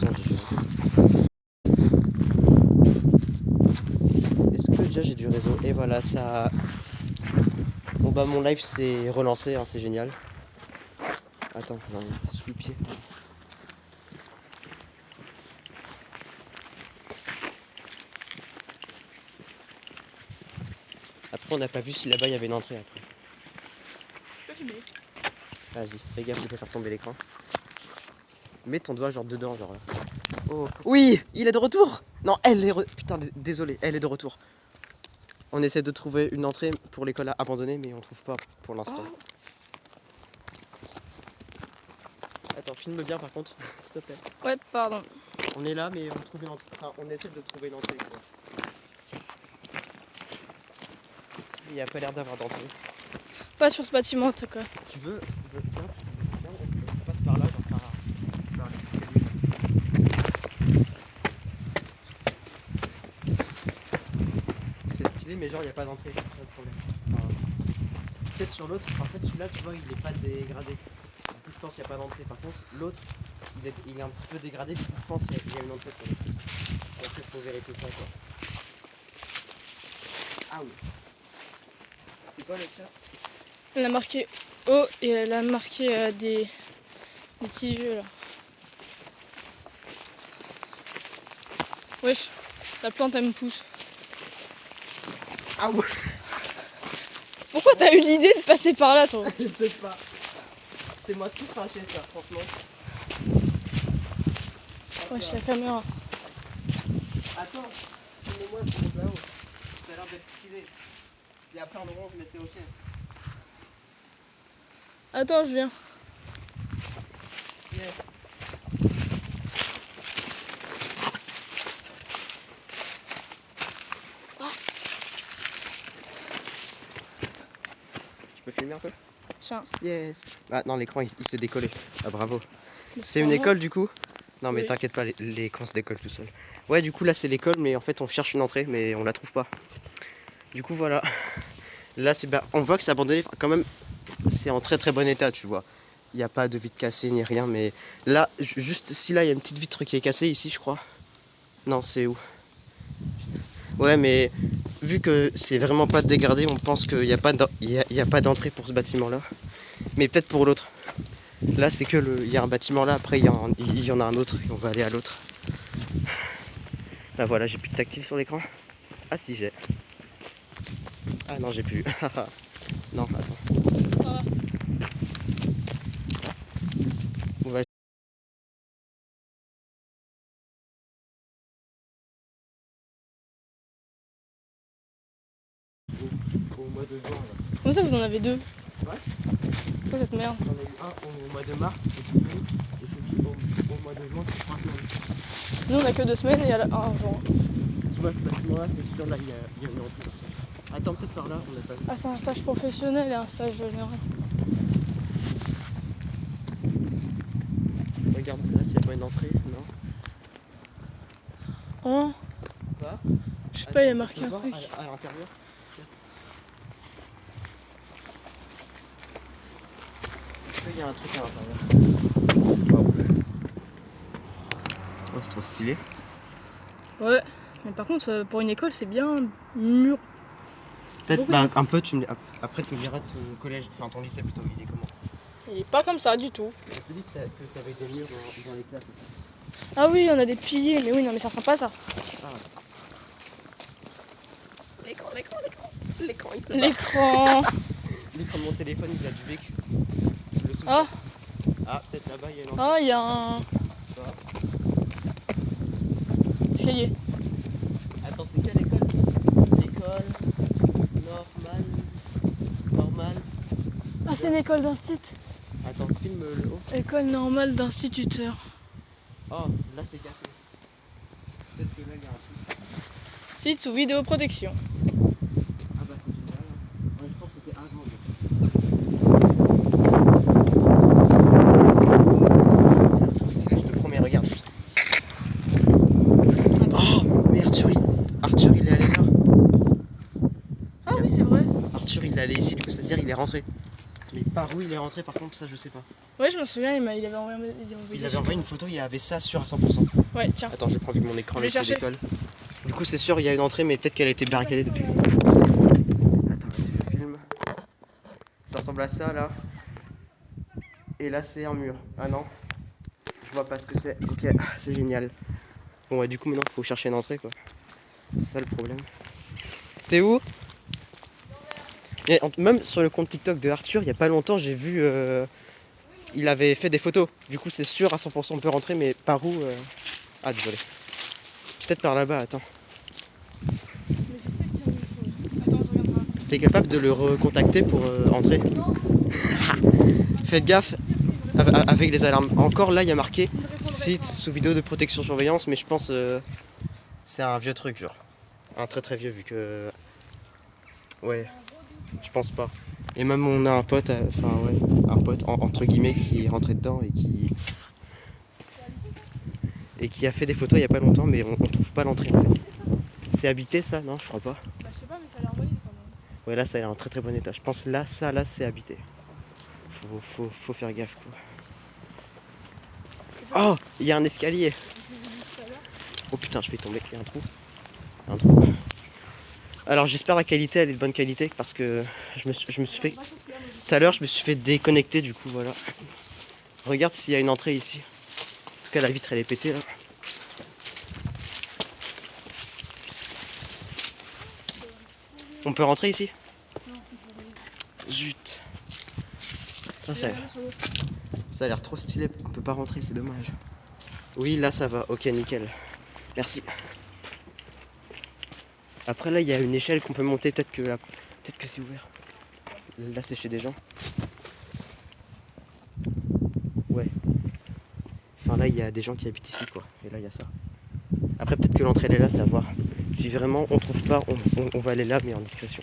Attends, est-ce que déjà j'ai du réseau? Et voilà, ça... Bon bah mon live s'est relancé, hein, c'est génial. Attends, sous le pied. Après on n'a pas vu si là-bas il y avait une entrée après. Vas-y, fais gaffe, il peut faire tomber l'écran. Mets ton doigt genre dedans, genre là. Oh. Oui, il est de retour. Non, elle est... Putain, désolé, elle est de retour. On essaie de trouver une entrée pour l'école abandonnée, mais on trouve pas pour l'instant. Oh. Attends, filme bien par contre, s'il te plaît. Ouais, pardon. On est là, mais on trouve une entrée. Enfin, on essaie de trouver une entrée. Quoi. Il n'y a pas l'air d'avoir d'entrée. Pas sur ce bâtiment en tout cas. Tu veux bien, on passe par là, genre par les escaliers. C'est stylé, mais genre il n'y a pas d'entrée, c'est ça le problème. Enfin, peut-être sur l'autre, en fait celui-là tu vois il n'est pas dégradé. En plus je pense qu'il n'y a pas d'entrée. Par contre l'autre il est un petit peu dégradé, du coup je pense qu'il y a une entrée sur l'autre. Après il faut vérifier ça quoi. Ah oui. C'est quoi le chat? Elle a marqué O et elle a marqué des petits jeux là. Wesh, la plante elle me pousse. Ah ouais. Pourquoi t'as eu l'idée de passer par là toi? Je sais pas. C'est moi tout craché ça, franchement. Wesh, la caméra. Attends, filmez-moi pour là-haut. Ça a l'air d'être stylé. Il y a plein de ronces, mais c'est ok. Attends, je viens. Yes. Ah. Tu peux filmer un peu? Tiens. Yes. Ah non, l'écran il s'est décollé. Ah bravo. C'est une école du coup? Non mais oui. T'inquiète pas, l'écran se décolle tout seul. Ouais, du coup là c'est l'école, mais en fait on cherche une entrée, mais on la trouve pas. Du coup voilà. Là c'est on voit que c'est abandonné, quand même c'est en très très bon état, tu vois. Il n'y a pas de vitre cassée ni rien, mais là, juste si là il y a une petite vitre qui est cassée ici, je crois. Non, c'est où? Ouais, mais vu que c'est vraiment pas dégradé, on pense qu'il n'y a pas d'entrée pour ce bâtiment-là. Mais peut-être pour l'autre. Là, c'est que il y a un bâtiment là, après il y en a un autre, et on va aller à l'autre. Là voilà, j'ai plus de tactile sur l'écran. Ah si, j'ai. Ah non, j'ai plus. Non, attends. Voilà. On va... Au mois de juin là. Comment ça vous en avez deux? Ouais. C'est quoi cette merde? J'en ai eu un au mois de mars, c'est tout et celui au mois de juin, c'est 3 semaines. Nous on a que 2 semaines et il y a un jour. Tu vois, ce bâtiment-là, c'est sûr, là, il y a une entrée. Attends, peut-être par là, on n'a pas vu. Ah, c'est un stage professionnel et un stage général. Regarde, là, s'il n'y a pas une entrée, non? Oh. Quoi? Je sais pas, il y a marqué un truc. À l'intérieur. Il y a un truc à l'intérieur. Oh, c'est trop stylé. Ouais, mais par contre, pour une école, c'est bien mûr. Peut-être un peu, après tu me diras ton collège, enfin ton lycée plutôt, il est comment? Il est pas comme ça du tout. Je te dis que t'avais des murs dans les classes. Ah oui, on a des piliers, mais oui, non, mais ça ressemble pas à ça. Ah. L'écran, il se bat. L'écran. L'écran de mon téléphone, il a du vécu. Ah. Ah, peut-être là-bas, il y a une entrée. Ah, il y a un escalier. Attends, c'est quelle école? L'école normale. Ah, c'est une école d'instit. Attends, filme le haut. École normale d'instituteur. Oh, là c'est cassé. Peut-être que là il y a un truc. Site sous vidéoprotection. Ah bah c'est génial. Ouais, je pense que c'était avant. C'est trop stylé, je te promets, regarde. Oh, mais Arthur il est allé là. Ah oui, c'est vrai. Arthur il est allé ici, du coup ça veut dire il est rentré. Mais Par où il est rentré par contre, ça je sais pas. Ouais, je me souviens, il avait envoyé, Il avait envoyé une photo, il y avait ça sûr à 100%. Ouais, tiens. Attends, je prends vu que mon écran Je vais là c'est chercher. d'école. Du coup c'est sûr il y a une entrée mais peut-être qu'elle a été barricadée depuis. Attends, je filme. Ça ressemble à ça là. Et là c'est un mur. Ah non. Je vois pas ce que c'est. Ok, c'est génial. Bon ouais du coup maintenant il faut chercher une entrée quoi. C'est ça le problème. T'es où? Même sur le compte TikTok de Arthur, il y a pas longtemps j'ai vu il avait fait des photos. Du coup c'est sûr à 100% on peut rentrer mais par où Ah désolé. Peut-être par là-bas, attends. Mais je sais qu'il y a une chose. Attends, je regarde. T'es capable de le recontacter pour entrer? Faites gaffe avec les alarmes. Encore là il y a marqué site sous vidéo de protection surveillance mais je pense c'est un vieux truc genre. Un très très vieux vu que... Ouais, je pense pas. Et même on a un pote, enfin ouais, un pote entre guillemets qui est rentré dedans et qui a fait des photos il y a pas longtemps mais on trouve pas l'entrée en fait. C'est habité ça? Non je crois pas. Bah, je sais pas, mais ça a l'air envoyé quand même. Ouais là ça a l'air en très très bon état. Je pense là ça là c'est habité. Faut faire gaffe quoi. Oh il y a un escalier. Oh putain je vais tomber, il y a un trou. Un trou. Alors j'espère la qualité elle est de bonne qualité parce que je me suis fait. Tout à l'heure je me suis fait déconnecter du coup voilà. Regarde s'il y a une entrée ici. En tout cas la vitre elle est pétée là. On peut rentrer ici? Zut. Ah, ça a l'air trop stylé, on peut pas rentrer, c'est dommage. Oui là ça va, ok nickel. Merci. Après là il y a une échelle qu'on peut monter, peut-être que c'est ouvert. Là c'est chez des gens. Ouais. Enfin là il y a des gens qui habitent ici quoi. Et là il y a ça. Après peut-être que l'entrée elle est là, c'est à voir. Si vraiment on trouve pas, on va aller là mais en discrétion.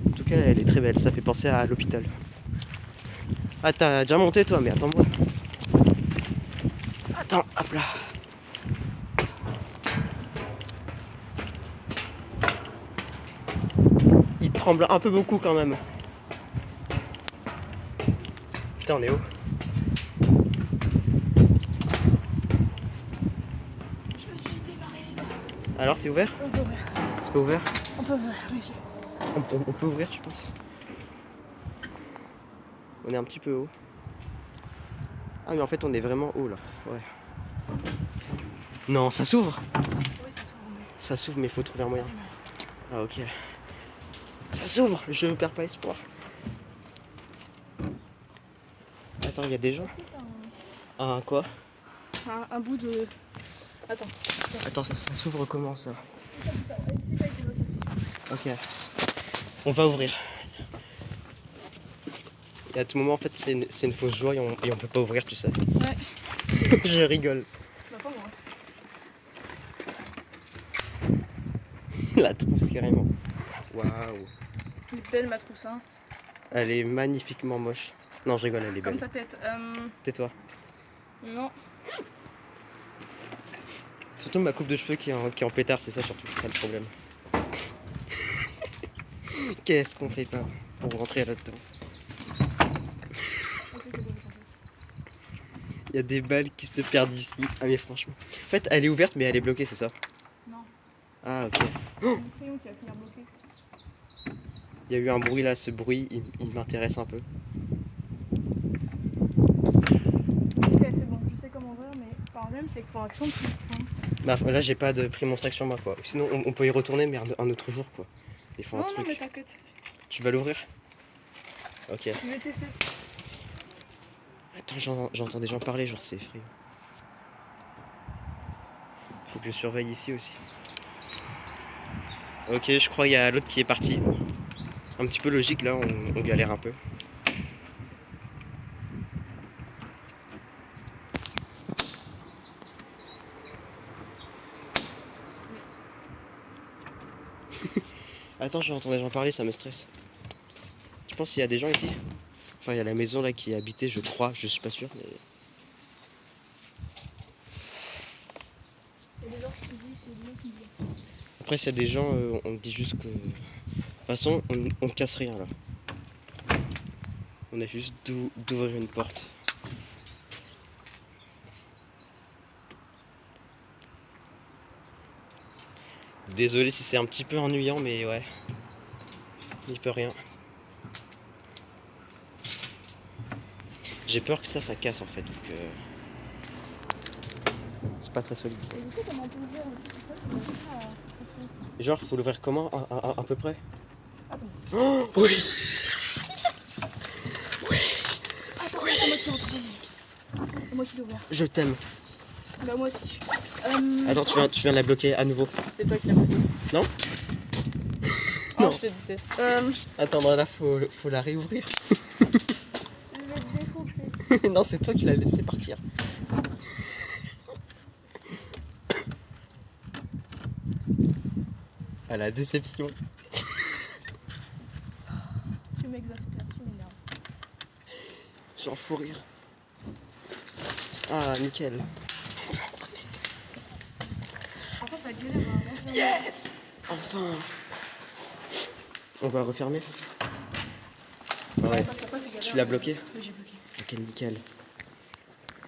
En tout cas elle est très belle, ça fait penser à l'hôpital. Ah t'as déjà monté toi, mais attends-moi. Attends, hop là. Il tremble un peu beaucoup quand même. Putain on est haut. Je me suis démarré. Alors c'est ouvert? On peut ouvrir. C'est pas ouvert? On peut ouvrir, oui. On peut ouvrir, tu penses? On est un petit peu haut. Ah mais en fait on est vraiment haut là. Ouais. Non, ça s'ouvre? Oui, ça s'ouvre, mais Ça s'ouvre mais il faut trouver un moyen. Ah ok. Ça s'ouvre, je ne perds pas espoir. Attends, il y a des gens? Ah quoi? un bout de... Attends. Attends, ça s'ouvre comment ça? Ok. On va ouvrir. Et à tout moment en fait c'est une fausse joie et on peut pas ouvrir tu sais. Ouais. Je rigole. Bah, pas moi. La trousse carrément. Waouh. Elle est belle ma trousse, hein. Elle est magnifiquement moche. Non je rigole, elle est Comme belle. ta tête. Tais-toi. Non. Surtout ma coupe de cheveux qui est en pétard, c'est ça surtout, c'est ça le problème. Qu'est-ce qu'on fait pas pour rentrer là-dedans? Il y a des balles qui se perdent ici. Ah mais franchement. En fait elle est ouverte mais elle est bloquée, c'est ça? Non. Ah ok. C'est un crayon qui va finir bloqué. Il y a eu un bruit là, ce bruit il m'intéresse un peu. Ok, c'est bon, je sais comment ouvrir, mais le problème c'est qu'il faut un crayon de plus. Bah là j'ai pas de pris mon sac sur moi quoi. Sinon on peut y retourner mais un autre jour quoi. Il faut un Non, non, truc. mais t'inquiète. Tu vas l'ouvrir? Ok. Je vais tester. Attends, j'entends des gens parler, genre c'est effrayant. Faut que je surveille ici aussi. Ok, je crois qu'il y a l'autre qui est parti. Un petit peu logique là, on galère un peu. Attends, j'entends des gens parler, ça me stresse. Je pense qu'il y a des gens ici. Enfin, il y a la maison là qui est habitée, je crois, je suis pas sûr. Mais... Il y a des gens qui disent, c'est des gens qui disent. Après, s'il y a des gens, on dit juste que... De toute façon, on casse rien là. On a juste d'ouvrir une porte. Désolé si c'est un petit peu ennuyant, mais ouais. Il peut rien. J'ai peur que ça casse en fait. Donc, c'est pas très solide. Et tu sais comment on peut ouvrir aussi tout ça, c'est pas Genre, faut l'ouvrir comment à peu près? Attends. Oh, oui. Attends, c'est moi qui l'ai ouvert. C'est moi qui l'ai ouvert. Je t'aime. Bah moi aussi. Attends, tu viens de la bloquer à nouveau. C'est toi qui l'as bloqué. Non? Oh, Non. je te déteste. Attends, là, faut la réouvrir. Je vais te défoncer. Non, c'est toi qui l'as laissé partir. À la déception. Tu m'exaspères, tu m'énerves. J'en fous rire. Ah, nickel. En fait, ça galère. Hein. Yes! Enfin! On va refermer? Ouais. Tu l'as bloqué? Oui, j'ai bloqué. Ok, nickel.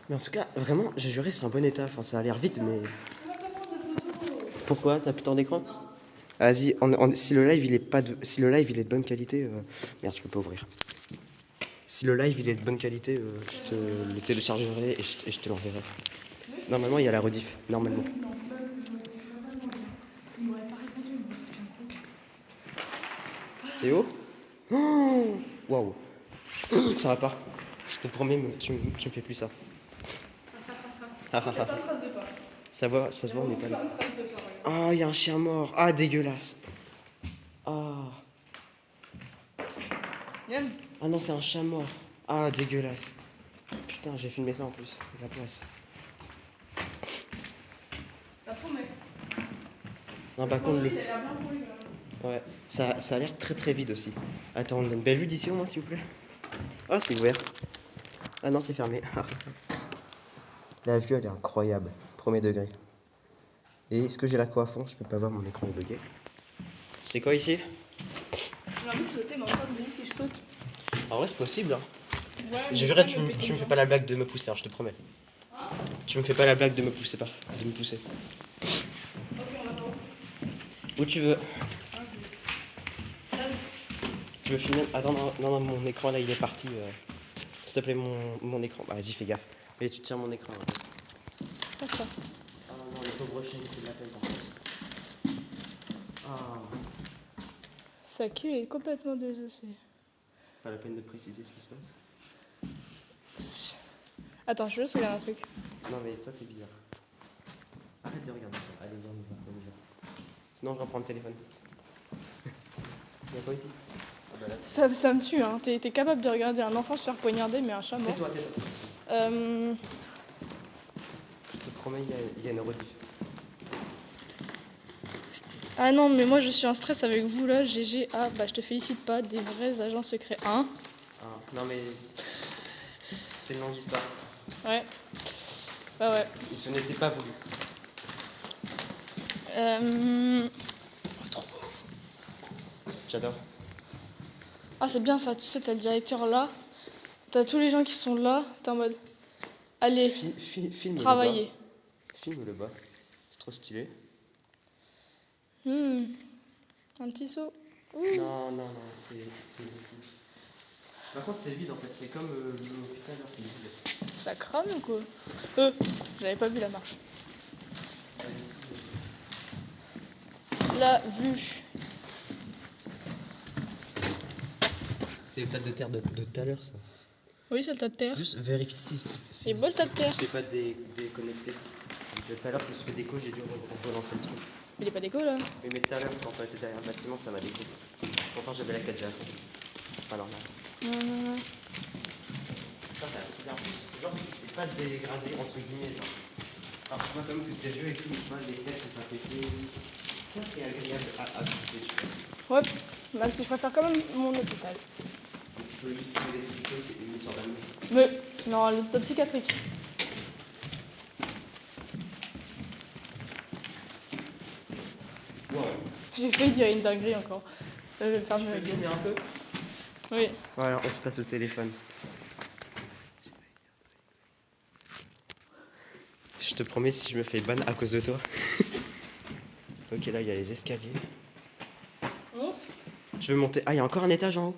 Mais en tout cas, vraiment, j'ai juré, c'est un bon état. Enfin, ça a l'air vide, mais. Pourquoi? T'as plus tant d'écran? Vas-y, si le live il est si le live il est de bonne qualité, merde, je peux pas ouvrir. Si le live il est de bonne qualité, je te le téléchargerai et je te l'enverrai. Normalement, il y a la rediff, normalement. C'est haut? Oh, waouh! Ça va pas. Je te promets, mais tu me fais plus ça. Ça se voit, on n'est pas là. Ah, il y a un chien mort. Ah, dégueulasse. Ah. Ah non, c'est un chat mort. Ah, dégueulasse. Putain, j'ai filmé ça en plus. La place. Ça fout, mec. Non, par contre, ouais, ça a l'air très très vide aussi. Attends, on a une belle vue d'ici au moins, s'il vous plaît. Ah, c'est ouvert. Ah non, c'est fermé. La vue, elle est incroyable. Premier degré. Et est-ce que j'ai la co à fond? Je peux pas voir, mon écran est bugué. C'est quoi ici? J'ai envie de sauter, mais en fait, je me dis si je saute. En vrai, c'est possible. Hein. Ouais, Je verrai, tu me fais pas la blague de me pousser, hein, je te promets. Tu me fais pas la blague de me pousser, de me pousser. Où tu veux. Tu veux filmer? Attends, non, mon écran là il est parti. S'il te plaît, mon écran. Bah, vas-y, fais gaffe. Et tu tiens mon écran. Pas ça. Ah non, les pauvres chiens, ils prennent la peine par contre. Ah. Sa queue est complètement désossée. Pas la peine de préciser ce qui se passe. Attends, je veux juste regarder un truc. Non, mais toi, t'es bizarre. Arrête de regarder ça. Allez, viens, on va sinon, je reprends le téléphone. Y'a quoi ici? Ah bah là, Ça me tue, hein. T'es capable de regarder un enfant se faire poignarder, mais un chat mort. tais-toi. Je te promets, il y a une rediff. Ah non, mais moi je suis en stress avec vous là, GG. Ah bah je te félicite pas, des vrais agents secrets. Hein? Ah, non, mais c'est une longue histoire. Ouais. Bah ouais. Et ce n'était pas voulu. Trop beau. J'adore. Ah c'est bien ça, tu sais, t'as le directeur là, t'as tous les gens qui sont là, t'es en mode allez, Filme travailler. le bas. Filme le bas. C'est trop stylé. Un petit saut. Non, c'est vide. Par contre, c'est vide en fait. C'est comme l'hôpital, c'est vide. Ça crame ou quoi? J'avais pas vu la marche. La vue. C'est le tas de terre de tout à l'heure, ça. Oui, c'est le tas de terre. Juste vérifie si C'est beau le tas de terre. tu fais pas déconnecter. Tout à l'heure, je me suis fait déco, j'ai dû relancer le truc. Il est pas déco là. Oui, mais tout à l'heure, quand on était derrière le bâtiment, ça m'a déco. Pourtant, j'avais la 4G à fond. Alors là. Non. Ça, en plus, genre, c'est pas dégradé entre guillemets. Genre. Alors, je vois quand même que c'est vieux et tout, tu vois, les fenêtres sont pas pétées. Ça, c'est agréable à visiter, tu vois. Ouais, même si je préfère quand même mon hôpital. Les typologies que les hôpitaux, c'est une histoire d'amour. Mais non, l'hôpital psychiatrique. Wow. J'ai failli dire une dinguerie encore. Je vais me fermer Tu ma peux gueule. filmer un peu? Oui. Voilà, on se passe au téléphone. Je te promets, si je me fais ban à cause de toi. Ok, là, il y a les escaliers. Je veux monter. Ah, il y a encore un étage en haut.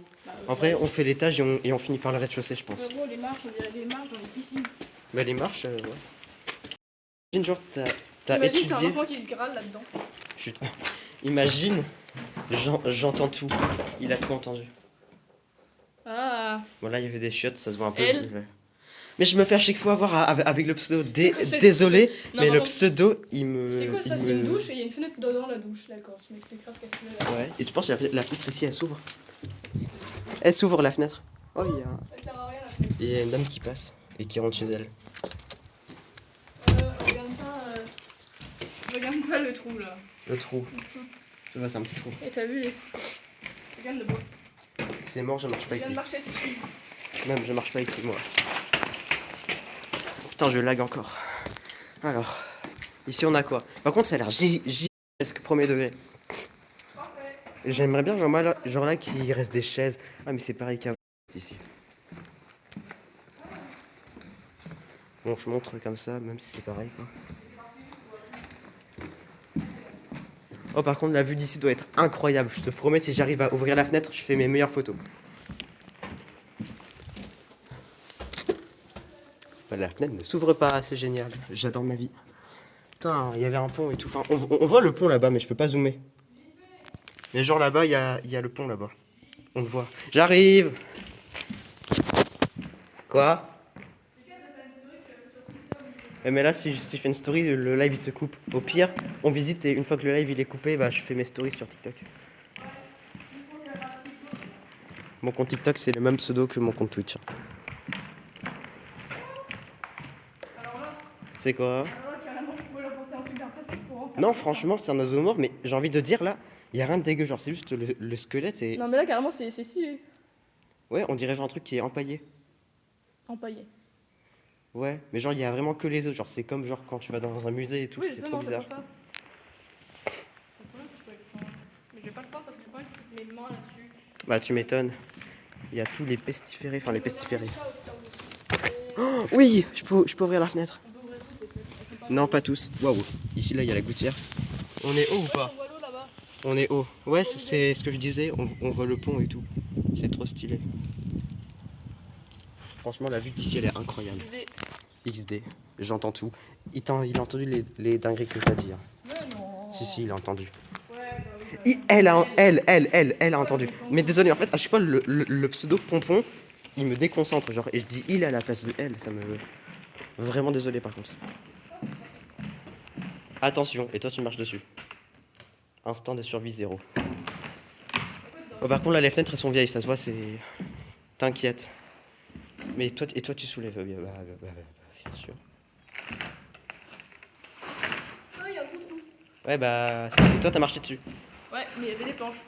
En vrai, on fait l'étage et on finit par le rez-de-chaussée, je pense. Gros, les marches dans les piscines. Mais les marches, ouais. Imagine, genre, t'as Imagine, t'as un étudié. enfant qui se grâle là-dedans. Putain. Imagine, j'entends tout. Il a tout entendu. Ah. Bon, là, il y avait des chiottes, ça se voit un peu. Elle. Mais je me fais à chaque fois avoir avec le pseudo. C'est- Désolé, Non, mais par le contre, pseudo, il me. c'est quoi ça? il C'est une me- douche et il y a une fenêtre dans la douche. D'accord, tu m'expliqueras ce qu'elle fait. Ouais, et tu penses que la fenêtre ici, elle s'ouvre? Elle s'ouvre, la fenêtre. Oh, Elle sert à rien la fenêtre. il y a une dame qui passe et qui rentre chez elle. Regarde pas le trou là. Le trou. Ça va, c'est un petit trou. Et t'as vu les. Regarde le bois. C'est mort, je marche pas Je viens ici. de marcher dessus. Même, je marche pas ici, moi. Putain, je lag encore. Alors, ici, on a quoi? Par contre, ça a l'air presque premier degré. J'aimerais bien, genre là, qu'il reste des chaises. Ah, mais c'est pareil qu'avant, ici. Bon, je montre comme ça, même si c'est pareil, quoi. Oh, par contre, la vue d'ici doit être incroyable. Je te promets, si j'arrive à ouvrir la fenêtre, je fais mes meilleures photos. Bah, la fenêtre ne s'ouvre pas, c'est génial. J'adore ma vie. Putain, il y avait un pont et tout. Enfin, on voit le pont là-bas, mais je peux pas zoomer. Mais genre là-bas, il y a le pont là-bas. On le voit. J'arrive. Quoi? Mais là, si je fais une story, le live il se coupe. Au pire, on visite et une fois que le live il est coupé, bah je fais mes stories sur TikTok. Mon compte TikTok, c'est le même pseudo que mon compte Twitch. C'est quoi? Non, franchement, c'est un oiseau mort, mais j'ai envie de dire là, il y a rien de dégueu. Genre, c'est juste le squelette et. Non, mais là, carrément, c'est stylé. Ouais, on dirait genre un truc qui est empaillé. Empaillé. Ouais, mais genre, il y a vraiment que les os. Genre, c'est comme genre quand tu vas dans un musée et tout, Oui, c'est justement, trop c'est bizarre. pour ça. C'est pas mal que je peux le prendre. Mais je vais pas le prendre parce que j'ai pas envie de foutre mes mains là-dessus. Bah, tu m'étonnes. Il y a tous les pestiférés, enfin les pestiférés. Oh, oui, je peux ouvrir la fenêtre. Non, pas tous. Waouh, ici là, il y a la gouttière. On est haut ou pas? On voit l'eau là-bas. On est haut. Ouais, c'est ce que je disais, on voit le pont et tout. C'est trop stylé. Franchement, la vue d'ici, elle est incroyable. XD, j'entends tout. Il a entendu les dingueries que t'as dit. Hein. Mais non. Si, il a entendu. Ouais, bah oui. Elle a entendu. Mais désolé, en fait, à chaque fois, le pseudo pompon, il me déconcentre. Genre, et je dis il à la place de elle, ça me. Vraiment désolé par contre. Attention, et toi tu marches dessus. Instinct de survie 0. Oh, par contre là les fenêtres elles sont vieilles, ça se voit, c'est. T'inquiète. Mais toi, tu soulèves bien, bien sûr. Ah, il y a un coup de trou. Ouais bah. Et toi t'as marché dessus. Ouais, mais il y avait des planches.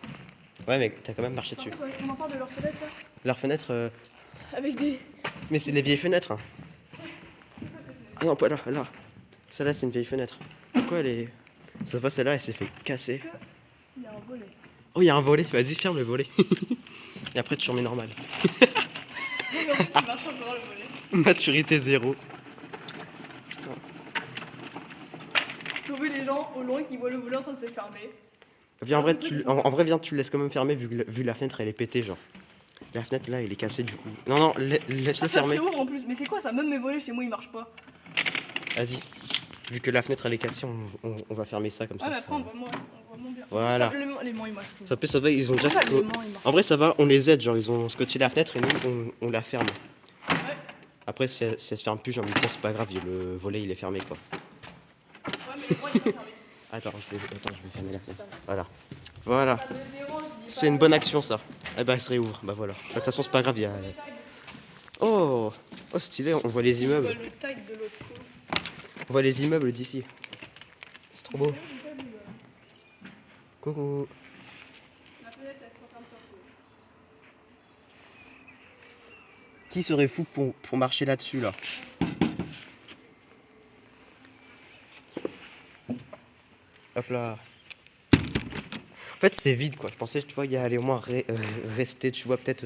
Ouais mais t'as quand même marché dessus. On en parle de leur fenêtre là. Leurs fenêtres. Avec des. Mais c'est les vieilles fenêtres. Hein. Ah non pas là, là. Celle-là c'est une vieille fenêtre. Pourquoi elle est. Ça se voit celle-là elle s'est fait casser. Il y a un volet. Oh il y a un volet, vas-y ferme le volet. Et après tu remets normal. Mais en plus, il marche encore le volet. Maturité 0. Je vois les gens au loin qui voient le volet en train de se fermer. Viens, en vrai, viens, tu le laisses quand même fermer vu la fenêtre elle est pétée, genre. La fenêtre là, elle est cassée du coup. Non, laisse-le Ça fermer. se réouvre en plus. Mais c'est quoi ça? Même mes volets chez moi ils marchent pas. Vas-y. Vu que la fenêtre elle est cassée, on va fermer ça comme Ouais, ça. mais ça- après on voit moins bien. Voilà. Les mains ils marchent toujours. Ça va, ils ont déjà. Ouais, les mains, ils marchent. En vrai, ça va, on les aide, genre ils ont scotché la fenêtre et nous on la ferme. Ouais. Après, si elle se ferme plus, j'ai envie de dire, c'est pas grave, le volet il est fermé quoi. Ouais, mais le droit il est pas fermé. Attends, je vais fermer la fenêtre. Voilà. Ça me dérange, je dis C'est pas. une bonne action ça. Eh ben, elle se réouvre, bah voilà. De toute façon, c'est pas grave, il y a. Oh, stylé, on voit les Je immeubles. vois le tag de l'autre côté. On voit les immeubles d'ici. C'est trop beau. Coucou. La fenêtre elle se referme sur toi. Qui serait fou pour marcher là-dessus là? Hop là. En fait, c'est vide, quoi. Je pensais, tu vois, il allait au moins rester, tu vois, peut-être...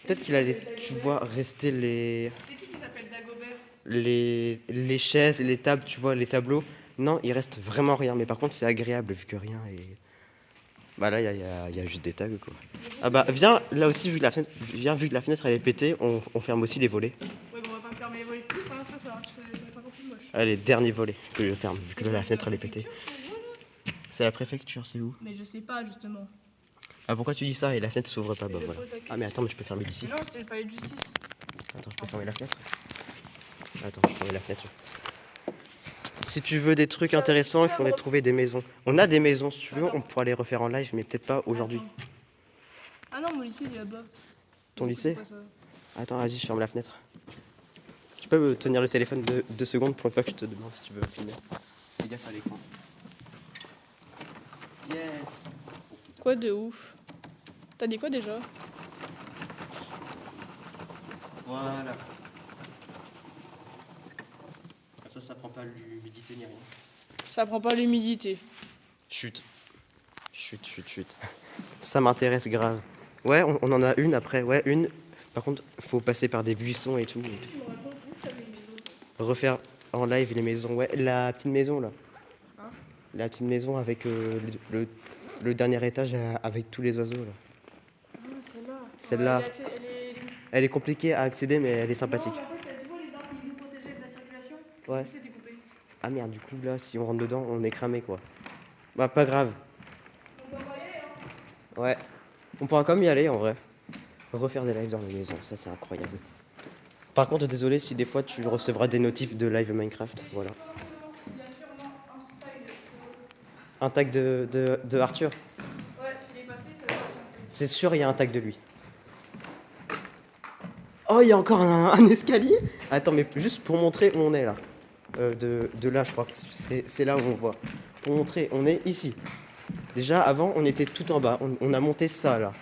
peut-être qu'il allait, tu vois, rester C'est qui s'appelle Dagobert? les chaises, les tables, tu vois, les tableaux. Non, il reste vraiment rien. Mais par contre, c'est agréable vu que rien est... Bah là, il y a juste des tags, quoi. Ah bah, viens, là aussi, vu que la fenêtre, viens, vu que la fenêtre, elle est pétée, on ferme aussi les volets. Ouais, bon, on va pas fermer les volets de plus, hein, après ça va être encore plus moche. Allez, dernier volet que je ferme, vu que C'est la quoi, fenêtre, c'est elle la est pétée. préfecture, qu'on voit, là? C'est la préfecture, c'est où? Mais je sais pas, justement. Ah, pourquoi tu dis ça et la fenêtre s'ouvre pas? Bah je voilà. pose la Ah, mais attends, mais je peux fermer d'ici. Mais non, c'est le palais de justice. Attends, je peux fermer la fenêtre? Attends, je vais fermer la fenêtre. Si tu veux des trucs intéressants, il faudrait trouver des maisons. On a des maisons, si tu veux, on pourra les refaire en live, mais peut-être pas aujourd'hui. Ah non, mon lycée, il est là-bas. Ton C'est lycée? quoi, ça? Attends, vas-y, je ferme la fenêtre. Tu peux me tenir le téléphone 2 secondes pour une fois que je te demande si tu veux filmer. Fais gaffe à l'écran. Yes! Quoi de ouf? T'as dit quoi déjà? Voilà. Ça prend pas l'humidité ni rien. Ça prend pas l'humidité. Chut. Chut, chut, chut. Ça m'intéresse grave. Ouais, on en a une après. Ouais, une. Par contre, faut passer par des buissons et tout. Refaire en live les maisons. Ouais, la petite maison là. Hein? La petite maison avec le dernier étage avec tous les oiseaux là. Ah, celle-là. Celle-là. Elle est compliquée à accéder, mais elle est sympathique. Non, mais en fait, tu vois les arbres qui nous protégeaient de la circulation? Ouais. C'est découpé. Ah merde, du coup là, si on rentre dedans, on est cramé quoi. Bah, pas grave. On va pas y aller, hein? Ouais. On pourra quand même y aller en vrai. Refaire des lives dans les maisons, ça c'est incroyable. Par contre, désolé si des fois tu recevras des notifs de live Minecraft. Voilà. Il y a sûrement un style. Un tag de Arthur. Ouais, s'il est passé, ça va être. C'est sûr, il y a un tag de lui. Oh, il y a encore un escalier. Attends, mais juste pour montrer où on est là. De là, je crois. C'est là où on voit. Pour montrer, on est ici. Déjà, avant, on était tout en bas. On a monté ça là.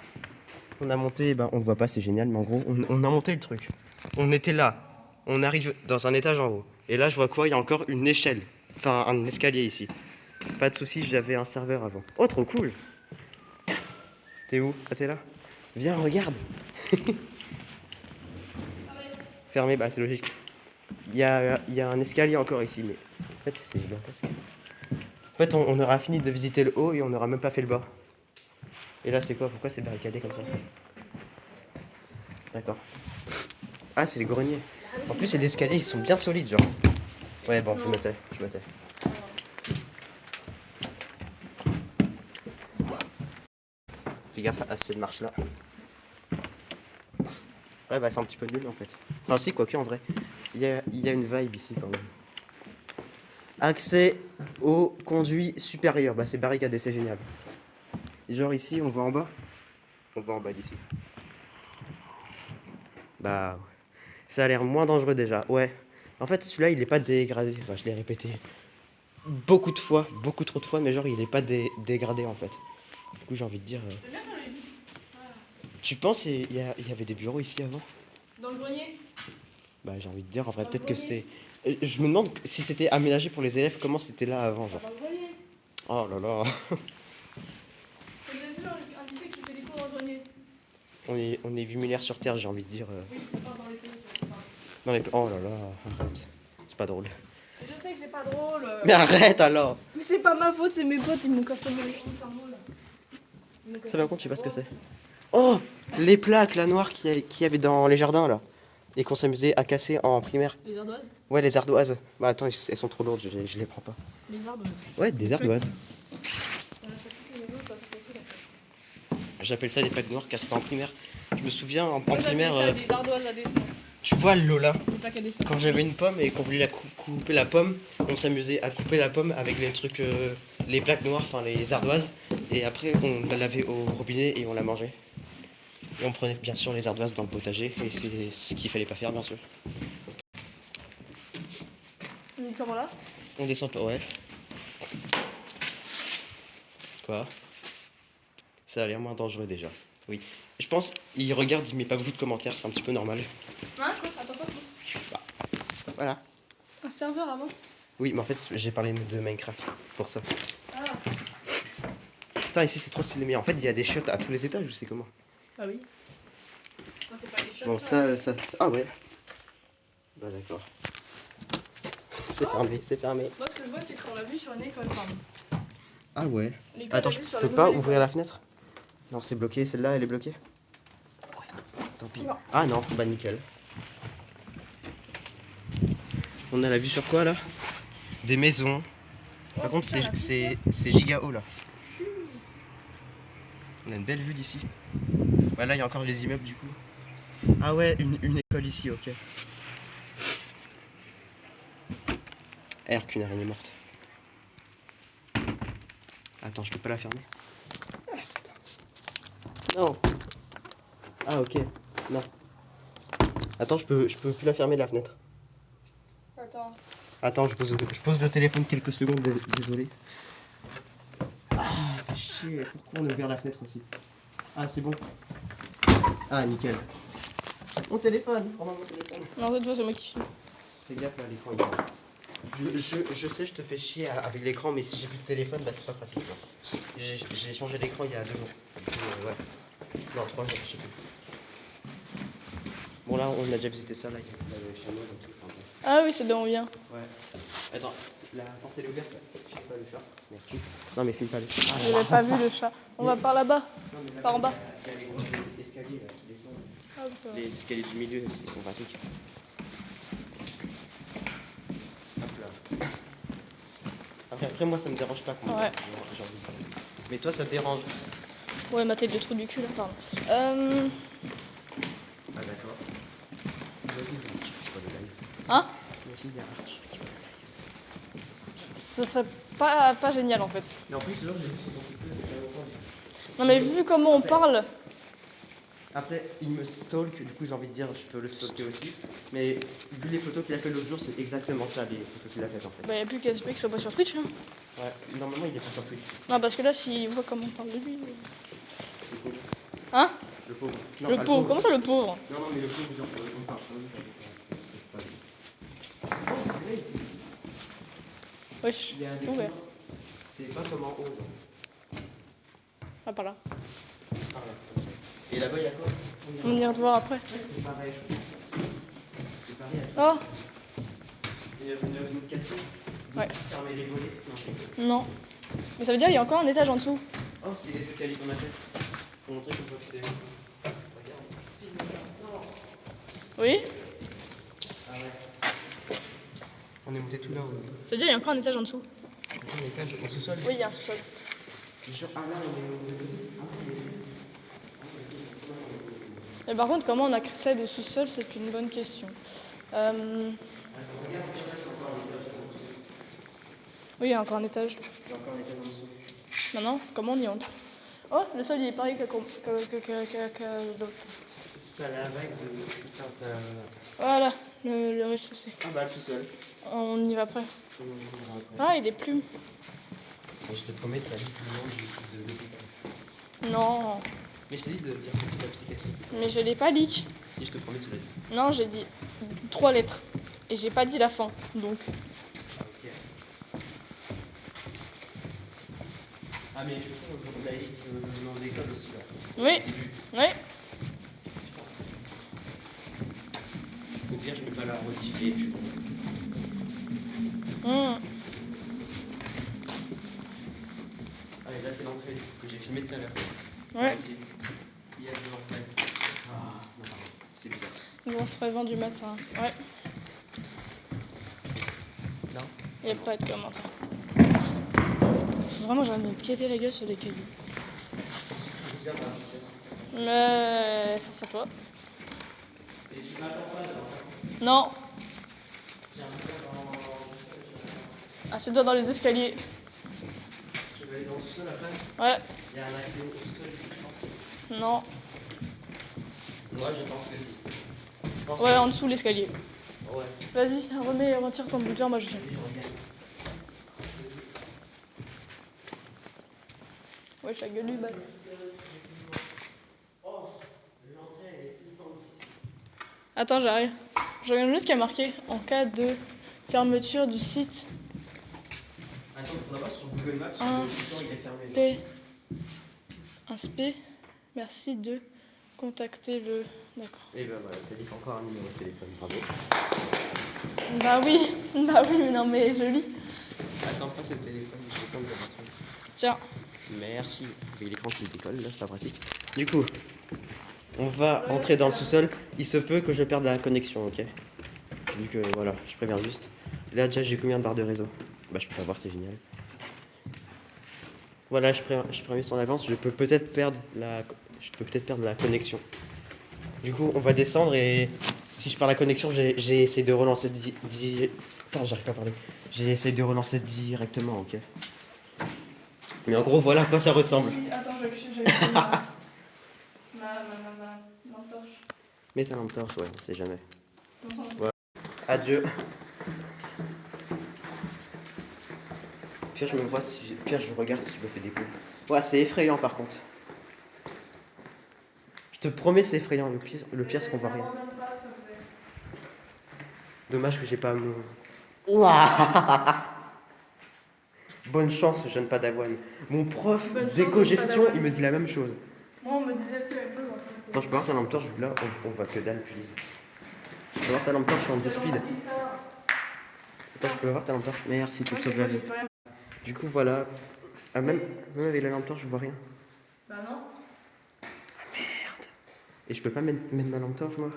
On a monté, ben, on le voit pas, c'est génial, mais en gros, on a monté le truc. On était là. On arrive dans un étage en haut. Et là, je vois quoi? Il y a encore une échelle. Enfin, un escalier ici. Pas de soucis, j'avais un serveur avant. Oh, trop cool! T'es où? Ah, t'es là? Viens, regarde! Fermé, bah c'est logique. Il y a un escalier encore ici, mais en fait, c'est gigantesque. En fait, on aura fini de visiter le haut et on n'aura même pas fait le bas. Et là, c'est quoi? Pourquoi c'est barricadé comme ça? D'accord. Ah, c'est les greniers. En plus, les escaliers, ils sont bien solides, genre. Ouais, bon, je me tais. Fais gaffe à cette marche-là. Ouais, bah c'est un petit peu nul en fait. Enfin, si, quoique en vrai. Il y a une vibe ici quand même. Accès au conduit supérieur. Bah, c'est barricadé, c'est génial. Et genre ici, on voit en bas. On voit en bas d'ici. Bah, ça a l'air moins dangereux déjà. Ouais. En fait, celui-là, il est pas dégradé. Enfin, je l'ai répété beaucoup de fois, beaucoup trop de fois, mais genre, il est pas dégradé en fait. Du coup, j'ai envie de dire. Tu penses il y avait des bureaux ici avant? Dans le grenier? Bah, j'ai envie de dire, en vrai, peut-être que c'est. Je me demande si c'était aménagé pour les élèves, comment c'était là avant, genre. Dans le grenier. Oh là là. Vous avez vu un lycée qui fait des cours dans le grenier? On est Vumulière sur Terre, j'ai envie de dire. Oui, pas dans les pays. Dans les... Oh là là, arrête. C'est pas drôle. Je sais que c'est pas drôle. Mais arrête alors. Mais c'est pas ma faute, c'est mes potes, ils m'ont cassé mon cerveau là. Ça va compte, je sais pas ce que c'est. Oh, les plaques, la noire qu'il y avait dans les jardins là. Et qu'on s'amusait à casser en primaire. Les ardoises? Ouais, les ardoises. Bah attends, elles sont trop lourdes, je les prends pas. Les ardoises. Ouais, des ardoises. J'appelle ça des plaques noires car c'était en primaire. Je me souviens en primaire. Ça, des ardoises à dessin. Tu vois Lola, Des plaques à dessin. quand j'avais une pomme et qu'on voulait couper la pomme, on s'amusait à couper la pomme avec les trucs, les plaques noires, enfin les ardoises. Et après on la lavait au robinet et on la mangeait. Et on prenait bien sûr les ardoises dans le potager et c'est ce qu'il fallait pas faire bien sûr. Ils sont là? On descend pas, ouais. Quoi? Ça a l'air moins dangereux déjà. Oui. Je pense, il regarde, il met pas beaucoup de commentaires, c'est un petit peu normal. Hein? Quoi? Attends, quoi? Bah, voilà. Un serveur avant? Oui, mais en fait, j'ai parlé de Minecraft, pour ça. Ah. putain, ici c'est trop stylé. Mais en fait, il y a des chiottes à tous les étages, je sais comment. Ah oui. Non, c'est pas les chiottes, Bon, ça. Ah ouais. Bah d'accord. C'est fermé, c'est fermé. Moi, ce que je vois, c'est qu'on l'a vu sur une école, pardon. Ah ouais. L'école, Attends, on je l'a vu sur peux la pas nouvelle ouvrir école. la fenêtre? Non, c'est bloqué. Celle-là, elle est bloquée. Tant pis. Non. Ah non, bah nickel. On a la vue sur quoi là? Des maisons. Par contre, putain, la c'est giga haut là. On a une belle vue d'ici. Ouais, là, il y a encore les immeubles du coup. Ah ouais, une école ici, ok. Qu'une araignée morte. Attends, je peux pas la fermer. Non. Ah ok. Non. Attends, je peux plus la fermer la fenêtre. Attends. Attends, je pose le téléphone quelques secondes, désolé. Ah, fait chier. Pourquoi on a ouvert la fenêtre aussi? Ah, c'est bon. Ah, nickel. Mon téléphone. Prends mon téléphone. Non, cette fois, c'est moi qui filme. Fais gaffe là, l'écran est grand. Je sais, je te fais chier avec l'écran, mais si j'ai plus de téléphone, bah c'est pas pratique. J'ai changé l'écran il y a 2 jours. Ouais. Non, 3 jours, je sais plus. Bon, là, on a déjà visité ça, là, il y a le chameau et tout. Enfin, bon. Ah oui, c'est de là où on vient. Ouais. Attends, la porte elle est ouverte là. Filme pas le chat. Merci. Non, mais filme pas le chat. Je n'avais pas vu le chat. On va par là-bas. Non, mais Par en bas. il y a les gros escaliers là, qui descendent. Ah, oui, c'est vrai. Les escaliers du milieu, ils sont pratiques. Hop là. Après, moi, ça me dérange pas quand Ouais. j'ai envie de parler. Mais toi, ça te dérange. Ouais, ma tête de trou du cul là, pardon. Ah, d'accord. Vas-y, je vois le live. Hein? Vas-y, il y a Arthur qui va le live. Ce serait pas génial en fait. Mais en plus, là, j'ai vu son site il y a pas longtemps. Non, mais vu comment on parle. Après, il me stalk, du coup, j'ai envie de dire, je peux le stalker aussi. Mais vu les photos qu'il a fait l'autre jour, c'est exactement ça, les photos qu'il a faites en fait. Bah, y a plus qu'à espérer que je sois pas sur Twitch. Hein. Ouais, normalement, il est pas sur Twitch. Non, parce que là, s'il voit comment on parle de lui. Le pauvre. Hein? Le pauvre. Non, Le pas pauvre. Comment ça, le pauvre? Non, non, mais le pauvre, genre, on parle sur lui. C'est pas lui. Oh, c'est là, ici. Wesh, Il y a c'est des ouvert. couleurs. C'est pas comme en haut, genre. Ah, par là. Ah, ouais. Et là-bas, il y a quoi? On va venir te voir après. En fait, c'est pareil, je crois. C'est pareil. Oh! Il y a une cassure. Ouais. Fermer les volets. Non, c'est Non. Mais ça veut dire qu'il y a encore un étage en dessous. Oh, c'est les escaliers qu'on a fait. Pour montrer qu'on voit que c'est. Oui? Ah ouais. On est monté tout là-haut. Ça veut dire qu'il y a encore un étage en dessous. On est quatre en sous-sol. Oui, il y a un sous-sol. Je suis sûr. Ah là, on est. Mais par contre, comment on accède au sous-sol, c'est une bonne question. Oui, il y a encore un étage. Il y a encore un étage en dessous. Maintenant, comment on y entre? Oh, le sol il est pareil que Ça la vague de. Putain, t'as. voilà, le rez-de-chaussée. Ah bah, le sous-sol. On y va après. On va après. Ah, il est plume. Je te promets, t'as dit tout le nom de l'hôpital. Non, Mais je t'ai dit de dire que la psychiatrie. mais je l'ai pas dit. Si, je te promets, tu l'as dit. Non, j'ai dit 3 lettres. Et j'ai pas dit la fin, donc. Ok. Ah, mais je trouve qu'on a dit le nom de l'école aussi là. Oui, oui. Au pire, je peux pas la modifier. Mmh. Allez, là c'est l'entrée que j'ai filmé tout à l'heure. Ouais. Vas-y. Il y a des enfants. Ah, non, pardon. C'est bizarre. Bon, ferait vent du matin. Ouais, Non. il n'y a pas de commentaire. Vraiment, j'ai envie de me piéter la gueule sur des cailloux. C'est bizarre, là, je sais. Mais face à toi. Et tu m'attends pas là. Non. J'ai un peu dans. Assieds-toi dans les escaliers. Je vais aller dans le sous-sol après. Ouais. Il y a un accès au sous-sol ici, je pense. Non. Moi, je pense que si. Je pense Ouais, en dessous l'escalier. que... Ouais. Vas-y, retire ton bout de verre, moi je viens. Et je regarde. Ouais, je gueule lui, bat. Attends, j'arrive. Je regarde juste ce qu'il y a marqué en cas de fermeture du site. Attends, il faudra pas sur Google Maps, Ah, le site il est fermé. Genre. T. Insp. Merci de contacter le... D'accord. Et ben voilà, t'as dit encore un numéro de téléphone, bravo. Bah oui, mais non, mais je lis. Attends, pas ce téléphone, je vais pas me le retrouver. Tiens. Merci. Et l'écran qui décolle, là, c'est pas pratique. Du coup, on va entrer dans le sous-sol. Il se peut que je perde la connexion, ok? Vu que, voilà, je préviens juste. Là, déjà, j'ai combien de barres de réseau? Bah, je peux pas voir, c'est génial. Voilà, je préviens en avance, je peux peut-être perdre la connexion. Du coup, on va descendre et si je perds la connexion, j'ai essayé de relancer Attends, j'arrive pas à parler. J'ai essayé de relancer directement, ok? Mais en gros, voilà à quoi ça ressemble. Attends, j'ai ma lampe torche. Mets ta lampe torche, ouais, on sait jamais. Ouais. Adieu. Pierre, je regarde si je me fais des coups. Ouais, c'est effrayant par contre. Je te promets, c'est effrayant. Le pire c'est qu'on voit rien. Dommage que j'ai pas mon. Ouah. Bonne chance, jeune padawan. Mon prof d'éco-gestion, il me dit la même chose. Moi, on me disait aussi la même chose. Attends, je peux avoir ta lampe torche, vu que là, on voit que dalle, please. Je peux avoir ta lampe torche en 2 speed. Attends, je peux avoir ta lampe torche. Merci, tu me sauves la vie. Du coup, voilà. Ah, même avec la lampe torche, je vois rien. Bah non. Ah, merde. Et je peux pas mettre ma lampe torche, moi?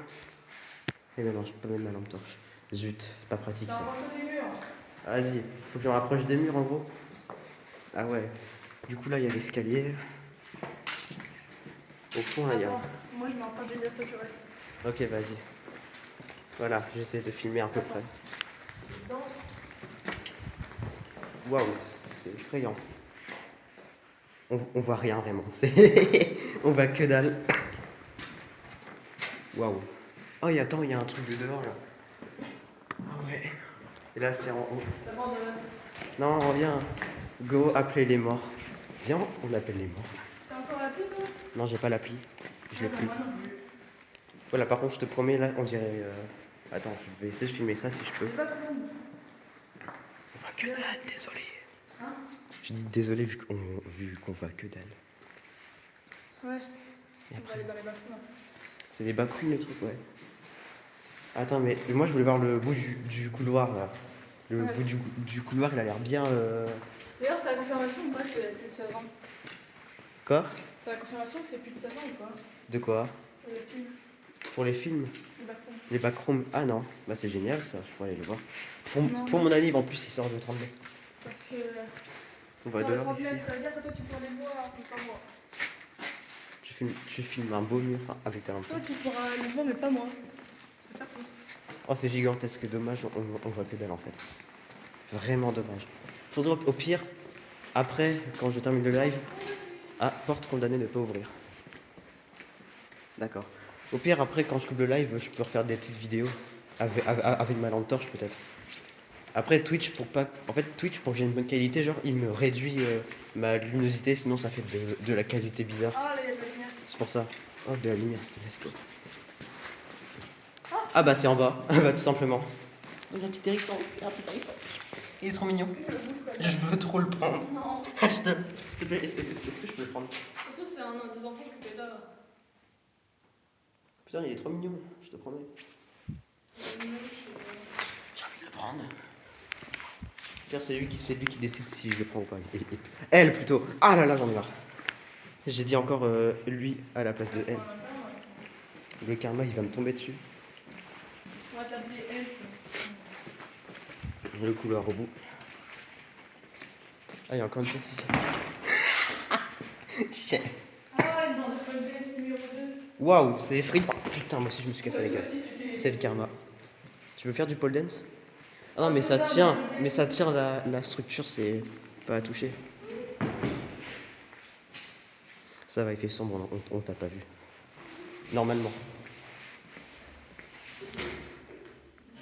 Eh ben non, je peux pas mettre ma lampe torche. Zut, c'est pas pratique ça. Vas-y, faut que je me rapproche des murs en gros. Ah ouais. Du coup, là, il y a l'escalier. Au fond, là, il y a. Moi, je me rapproche des murs, toi, tu restes. Ok, vas-y. Voilà, j'essaie de filmer à peu près. Waouh, c'est effrayant. On voit rien vraiment. On voit que dalle. Waouh. Oh, attends, il y a un truc de dehors là. Ah ouais. Et là, c'est en haut. Non, reviens. Go, appeler les morts. Viens, on appelle les morts. T'as encore l'appli, toi? Non, j'ai pas l'appli. Je l'ai plus. Voilà, par contre, je te promets, là, on dirait. Attends, je vais essayer de filmer ça si je peux. On voit que dalle, désolé. Hein? Je dis désolé vu qu'on voit que dalle. Ouais. Et On va après, aller dans les backrooms. c'est des backrooms les trucs, ouais. Attends, mais moi je voulais voir le bout du couloir là. Le bout du couloir, il a l'air bien. D'ailleurs, t'as la confirmation ou pas que c'est plus de 16 ans? Quoi? T'as la confirmation que c'est plus de 16 ans ou pas? De quoi? Le film, Pour les films? les backrooms. Les backrooms? Ah non, bah c'est génial ça, je pourrais aller le voir. Pour Non, mon anniv en plus, il sort le 30 mai. Parce que. On va Sur le dehors 30 ici. mètres, ça veut dire que toi, tu pourras les voir, mais pas moi. Tu filmes un beau mur avec ta lampe. Toi, tu pourras les voir, mais pas moi. Oh, c'est gigantesque, dommage, on voit que dalle en fait. Vraiment dommage. Faudrait au pire, après, quand je termine le live, porte condamnée de ne pas ouvrir. D'accord. Au pire, après, quand je coupe le live, je peux refaire des petites vidéos avec ma lampe torche peut-être. Après, Twitch, pour que j'ai une bonne qualité, genre, il me réduit ma luminosité, sinon ça fait de la qualité bizarre. Ah, là, il y a de la lumière. C'est pour ça. Oh, de la lumière, let's go. Ah bah c'est en bas, bah tout simplement. Oh, il y a un petit hérisson, il est trop mignon. Je veux trop le prendre. Non. S'il te plaît, est-ce que je peux le prendre? Parce que c'est un des enfants que t'es là. Putain, il est trop mignon, je te promets. J'ai envie de le prendre. Pierre, c'est lui qui décide si je le prends ou pas. Elle plutôt. Ah là là, j'en ai marre. J'ai dit encore lui à la place de elle. Le karma, il va me tomber dessus. On va t'appeler elle. Le couloir au bout. Ah, il y a encore une chose ici. Shit. Ah, elle est dans le pole dance numéro 2. Waouh, c'est effrayant. Putain, moi aussi je me suis cassé la gueule. C'est le karma. Tu veux faire du pole dance? Ah non, mais ça tient la structure, c'est pas à toucher. Ça va, il fait sombre, on t'a pas vu. Normalement.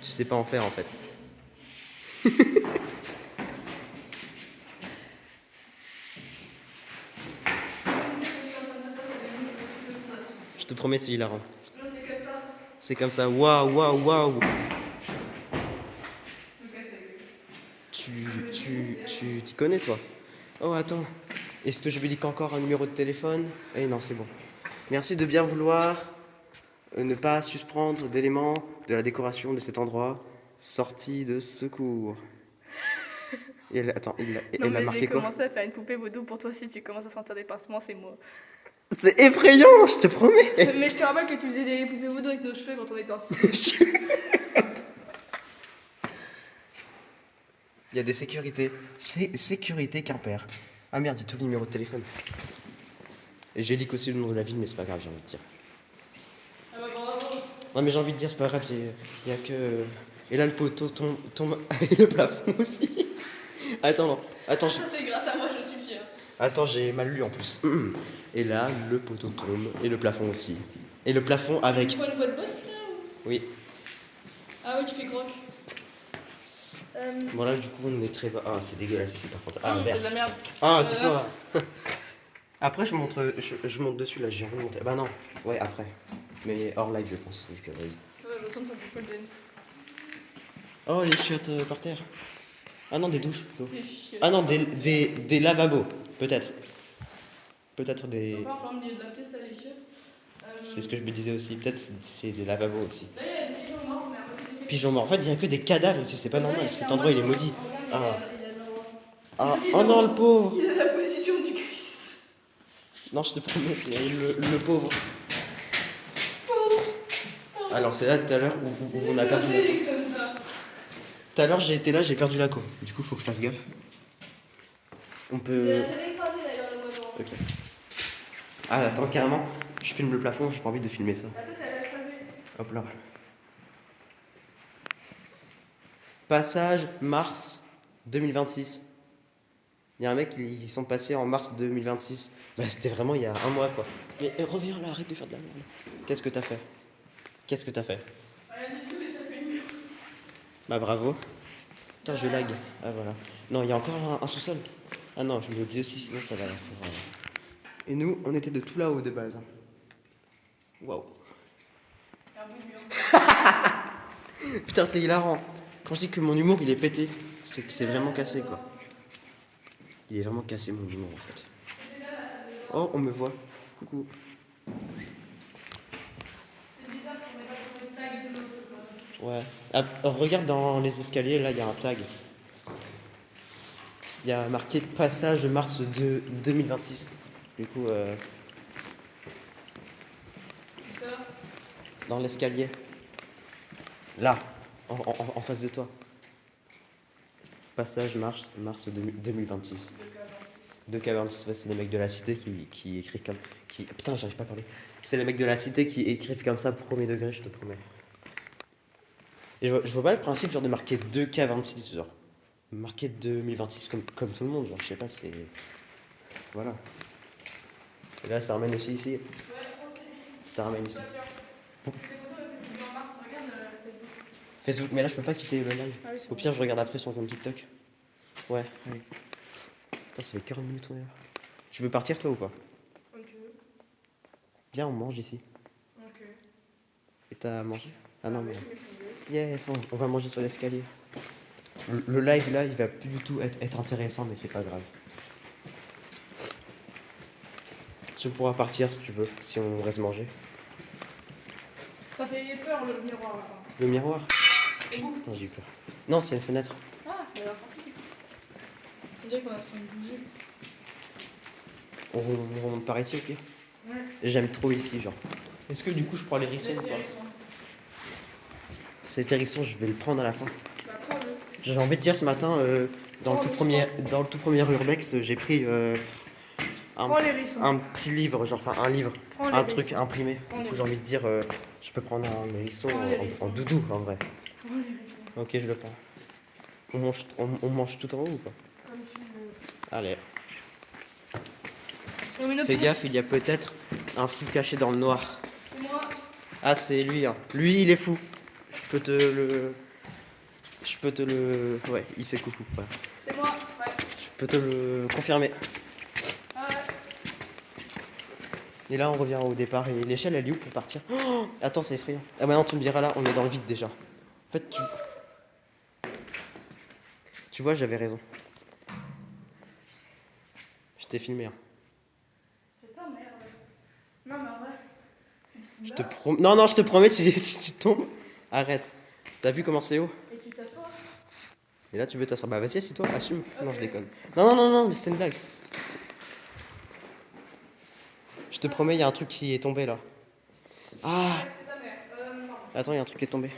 Tu sais pas en faire en fait. Je te promets, c'est hilarant. C'est comme ça. Waouh, waouh, waouh. Tu t'y connais toi? Oh attends. Est-ce que je lui dis qu'encore un numéro de téléphone? Eh non, c'est bon. Merci de bien vouloir ne pas suspendre d'éléments de la décoration de cet endroit. Sortie de secours. Et attends, Non, elle a mais marqué j'ai quoi? commencé à faire une poupée vaudou pour toi si tu commences à sentir des pincements, c'est moi. C'est effrayant, je te promets. Mais je te rappelle que tu faisais des poupées vaudou avec nos cheveux quand on était en sixième. Il y a des sécurités. C'est sécurité Quimper. Ah merde, j'ai tout le numéro de téléphone. Et j'ai leak aussi le nom de la ville, mais c'est pas grave, j'ai envie de dire. Ah bah bravo. Non mais j'ai envie de dire, c'est pas grave, il y a que... Et là le poteau tombe... Et le plafond aussi. Attends, Ça c'est grâce à moi, je suis fière. attends, j'ai mal lu en plus. Et là, le poteau tombe, et le plafond aussi. Et le plafond avec... Tu vois une voix de boss là ou... Oui. Ah ouais, tu fais croque. Bon là, du coup, on est très bas. Ah, c'est dégueulasse ici par contre. Ah, c'est vert. de la merde. Ah, tais-toi. Après, je monte dessus, là, j'ai envie de monter. Bah non, ouais, après. Mais hors live, je pense. Vu que, vas-y. Ouais, j'entends faire du pole dance. Oh, les chiottes par terre. Ah non, des douches plutôt. Des chiottes. Ah non, des lavabos, peut-être. Peut-être Ils des... sont pas en plein milieu de la pièce là, les chiottes. C'est ce que je me disais aussi. Peut-être c'est des lavabos aussi. Là, il y a des pigeons morts, mais à côté des Pigeons morts. En fait, il n'y a que des cadavres ici, c'est pas normal. Cet endroit, il est maudit. Ah. Ah. Oh non, le pauvre. Il a la position du Christ. Non, je te promets, le pauvre. Alors, c'est là tout à l'heure où on a perdu la co. Comme ça. Tout à l'heure, j'ai été là, j'ai perdu la co. Du coup, faut que je fasse gaffe. On peut... Elle est écrasée d'ailleurs, le moiseau. Ok. Ah, attends, carrément, je filme le plafond, j'ai pas envie de filmer ça. La tête, elle est écrasée. Hop là. Passage mars 2026. Il y a un mec, ils sont passés en mars 2026. Bah, c'était vraiment il y a un mois, quoi. Mais reviens là, arrête de faire de la merde. Qu'est-ce que t'as fait? Qu'est-ce que t'as fait? Rien du tout, j'ai tapé le mur. Bah, bravo. Putain, je lag. Ah, voilà. Non, il y a encore un sous-sol. Ah non, je me le dis aussi, sinon ça va. Et nous, on était de tout là-haut de base. Waouh. Un bout de mur. Putain, c'est hilarant. Quand je dis que mon humour, il est pété, c'est que c'est vraiment cassé, quoi. Il est vraiment cassé, mon humour, en fait. Oh, on me voit. Coucou. Ouais. Ah, regarde dans les escaliers, là, il y a un tag. Il y a marqué passage mars 2026. Du coup, dans l'escalier. Là, en face de toi. Passage mars 2026. 2K26, ouais, c'est les mecs de la cité qui écrivent comme... Putain, j'arrive pas à parler. C'est les mecs de la cité qui écrivent comme ça, premier degré, je te promets. Et je vois pas le principe genre de marquer 2K26, genre. Marquer 2026 comme tout le monde, genre, je sais pas, c'est... Voilà. Et là, ça ramène aussi ici. Ça ramène ici. Facebook, mais là, je peux pas quitter le live. Ah oui, c'est Au pire, je regarde après sur ton TikTok. Ouais, allez. Putain, ça fait 40 minutes, on est là. Tu veux partir, toi, ou pas? Comme tu veux. Viens, on mange ici. Ok. Et t'as mangé? Ah non, mais... Yes, on va manger sur l'escalier. Le live, là, il va plus du tout être intéressant, mais c'est pas grave. Tu pourras partir, si tu veux, si on reste manger. Ça fait peur, le miroir, là. Le miroir? Et vous? Putain, j'ai eu peur. Non, c'est une fenêtre. Ah, ça a l'air tranquille. On dirait qu'on a trouvé une bougie. On remonte par ici, au pire. Ouais. J'aime trop ici, genre. Est-ce que du coup, je prends l'hérisson ou pas? Cet hérisson, je vais le prendre à la fin. Bah, prends-le. J'ai envie de dire, ce matin, dans le tout premier Urbex, j'ai pris Prends l'hérisson. un petit livre, genre, enfin, un livre, Prends un l'hérisson. truc imprimé. Prends Du coup, j'ai envie de dire, je peux prendre un hérisson Prends l'hérisson. en doudou, en vrai. Prends l'hérisson. Ok, je le prends. On mange tout en haut ou pas? Comme tu veux. Allez. Non, mais notre Fais truc, gaffe, il y a peut-être un fou caché dans le noir. c'est moi. Ah, c'est lui, hein. Lui, il est fou. Je peux te le... Ouais, il fait coucou. Voilà. C'est moi. Ouais. Je peux te le confirmer. Ah ouais. Et là, on revient au départ. Et l'échelle, elle est où pour partir? Oh, attends, c'est effrayant. Ah, maintenant, tu me diras là, on est dans le vide déjà. En fait, tu vois, j'avais raison. t'ai filmé. Hein. Putain, merde. Non, mais en vrai. Je te promets. Non, non, je te promets, si tu tombes, arrête. T'as vu comment c'est haut? Et tu t'assois. Et là, tu veux t'asseoir. Bah, vas-y, assis-toi, assume. Non, je déconne. Non, non, non, non, mais c'est une blague. Je te promets, il y a un truc qui est tombé là. Ah! Attends, il y a un truc qui est tombé.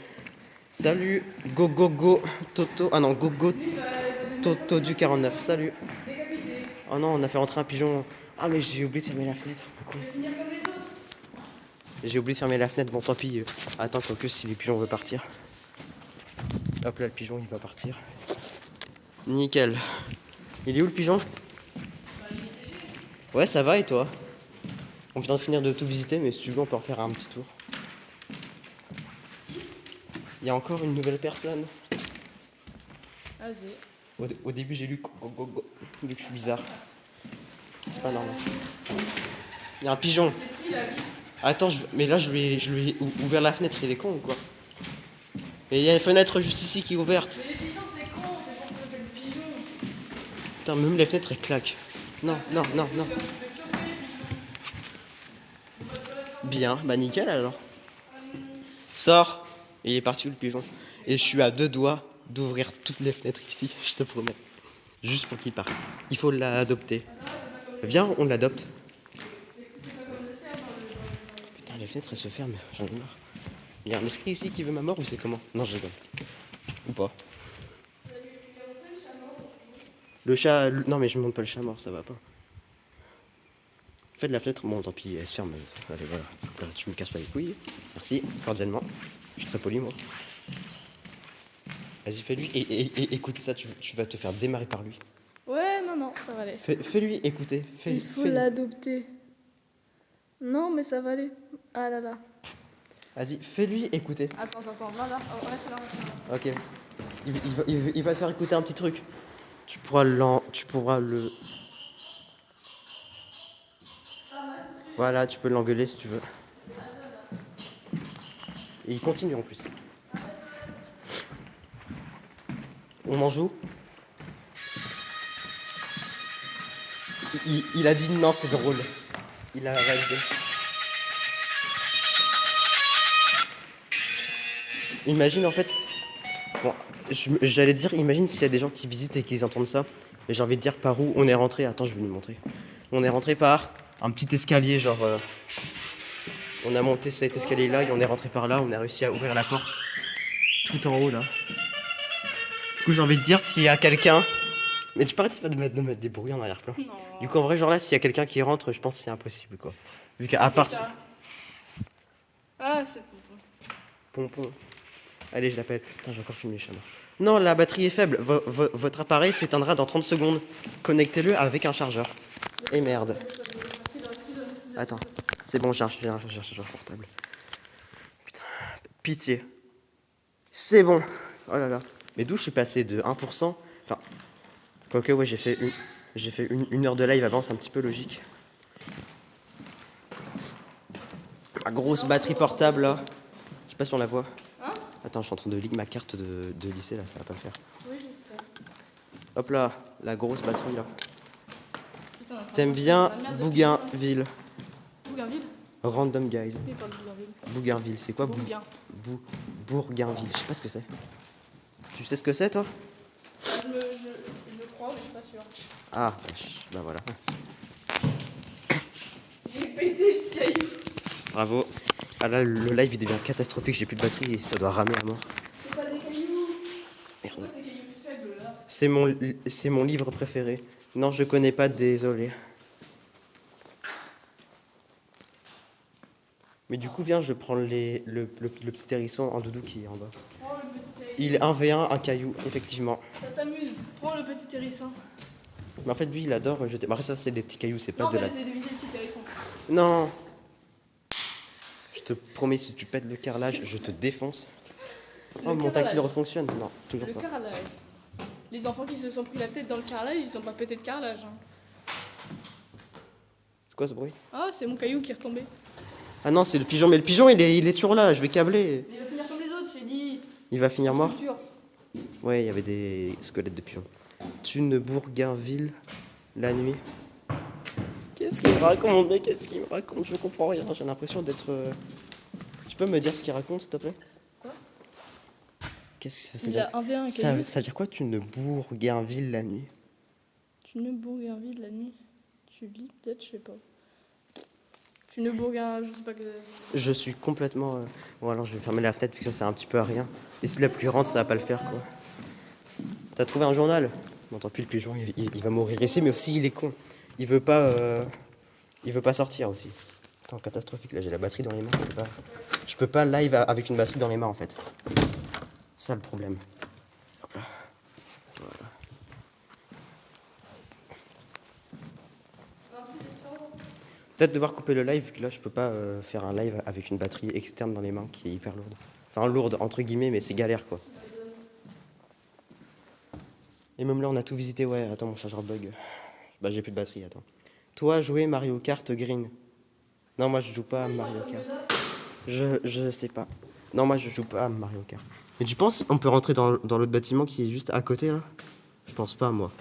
Salut, go go go, Toto. Ah non, go go, Toto du 49. Salut. Oh non, on a fait rentrer un pigeon. Ah, mais j'ai oublié de fermer la fenêtre. Con. J'ai oublié de fermer la fenêtre. Bon, tant pis. Attends, quoique si le pigeon veut partir. Hop là, le pigeon il va partir. Nickel. Il est où le pigeon? Ouais, ça va et toi? On vient de finir de tout visiter, mais si tu veux, on peut en faire un petit tour. Il y a encore une nouvelle personne. Vas-y. Au début, j'ai lu go, go, go, vu que je suis bizarre. C'est pas normal. Il y a un pigeon. Attends, mais là, je lui ai ouvert la fenêtre. Il est con ou quoi? Et il y a une fenêtre juste ici qui est ouverte. Mais les pigeons, c'est con, c'est pour choper le pigeon. Putain, même les fenêtres, elles claquent. Non, non, non, non. Bien, bah nickel alors. Sors. Et il est parti où le pigeon? Et je suis à 2 doigts d'ouvrir toutes les fenêtres ici, je te promets. Juste pour qu'il parte. Il faut l'adopter. Viens, on l'adopte. Putain, les fenêtres elles se ferment, j'en ai marre. Il y a un esprit ici qui veut ma mort ou c'est comment? Non, je rigole. Ou pas. Le chat. Non, mais je monte pas le chat mort, ça va pas. Faites la fenêtre, bon tant pis, elle se ferme. Allez, voilà. Là, tu me casses pas les couilles. Merci, cordialement. Je suis très poli, moi. Vas-y, fais-lui. Et écoutez ça, tu vas te faire démarrer par lui. Ouais, non, non, ça va aller. Fais-lui écouter. Il faut l'adopter. Non, mais ça va aller. Ah là là. Vas-y, fais-lui écouter. Attends, là, là. Oh, reste là, reste là. Ok. Il va te faire écouter un petit truc. Tu pourras le. Voilà, tu peux l'engueuler si tu veux. Et il continue en plus. On en joue. Il a dit non, c'est drôle. Il a réalisé. Imagine en fait. Bon, j'allais dire, imagine s'il y a des gens qui visitent et qui entendent ça. Et j'ai envie de dire par où on est rentré. Attends, je vais vous montrer. On est rentré par un petit escalier, genre. On a monté cet escalier là et on est rentré par là. On a réussi à ouvrir la porte. Tout en haut là. Du coup, j'ai envie de dire s'il y a quelqu'un. Mais tu arrêter de mettre des bruits en arrière-plan. Du coup, en vrai, genre là, s'il y a quelqu'un qui rentre, je pense que c'est impossible quoi. Vu qu'à part. Ah, c'est Pompon. Allez, je l'appelle. Putain, j'ai encore filmé les chameaux. Non, la batterie est faible. Votre appareil s'éteindra dans 30 secondes. Connectez-le avec un chargeur. Et merde. Attends. C'est bon, j'ai un chargeur portable. Putain. Pitié. C'est bon. Oh là là. Mais d'où je suis passé de 1%. Enfin. Quoique, ouais, j'ai fait une heure de live avant, c'est un petit peu logique. Ma grosse batterie portable là. Je sais pas si on la voit. Attends, je suis en train de lire ma carte de lycée là, ça va pas le faire. Oui, je sais. Hop là, la grosse batterie là. Putain, T'aimes bien Bougainville? Bougainville? Random guys. Oui, pas de Bougainville. Bougainville, c'est quoi Bourguin. Bourgainville, je sais pas ce que c'est. Tu sais ce que c'est toi? Je crois, mais je suis pas sûre. Ah, bah voilà. J'ai pété le caillou. Bravo. Ah là, le live il devient catastrophique, j'ai plus de batterie et ça doit ramer à mort. C'est pas des cailloux. Merde. Pourquoi ces cailloux faibles là? C'est mon livre préféré. Non, je connais pas, désolé. Mais du coup, viens, je prends le petit hérisson en doudou qui est en bas. Prends le petit hérisson. Il est 1v1, un caillou, effectivement. Ça t'amuse. Prends le petit hérisson. Mais en fait, lui, il adore jeter. Après, ça, c'est des petits cailloux, c'est pas Non, de mais la. essaie de viser le petit hérisson. Non! Je te promets, si tu pètes le carrelage, je te défonce. Oh, mon tactile refonctionne. Non, toujours Le pas. carrelage. Les enfants qui se sont pris la tête dans le carrelage, ils ont pas pété de carrelage. Hein. C'est quoi ce bruit? Ah, c'est mon caillou qui est retombé. Ah non, c'est le pigeon. Mais le pigeon, il est toujours là, je vais câbler. Mais il va finir comme les autres, j'ai dit. Il va finir mort? Sculpture. Ouais, il y avait des squelettes de pigeons. Thune Bourgainville, la nuit. raconte, mec, qu'est-ce qu'il me raconte? Je comprends rien, j'ai l'impression d'être... Tu peux me dire ce qu'il raconte, s'il te plaît? Quoi? Qu'est-ce que ça veut Il dire? a un V1 Ça caillou. veut dire quoi, tu ne Bourgainville la nuit? Tu ne Bourgainville la nuit. Tu lis peut-être, je sais pas. Tu ne Bourgain, je sais pas que. Je suis complètement... Bon, alors je vais fermer la fenêtre, parce que ça sert un petit peu à rien. Et si la pluie rentre, ça va pas le faire, quoi. T'as trouvé un journal? Bon, tant pis, le pigeon, il va mourir ici, mais aussi, il est con. Il veut pas sortir, aussi. Attends, catastrophique, là, j'ai la batterie dans les mains. Je peux pas live avec une batterie dans les mains, en fait. Ça, le problème. Hop là. Voilà. Peut-être devoir couper le live, vu que là, je peux pas faire un live avec une batterie externe dans les mains qui est hyper lourde. Enfin, lourde, entre guillemets, mais c'est galère, quoi. Et même là, on a tout visité. Ouais, attends, mon chargeur bug. Bah, j'ai plus de batterie, attends. Toi, jouer Mario Kart Green. Non, moi, je joue pas à Mario Kart. Je sais pas. Non, moi, je joue pas à Mario Kart. Mais tu penses on peut rentrer dans l'autre bâtiment qui est juste à côté, là? Je pense pas, moi.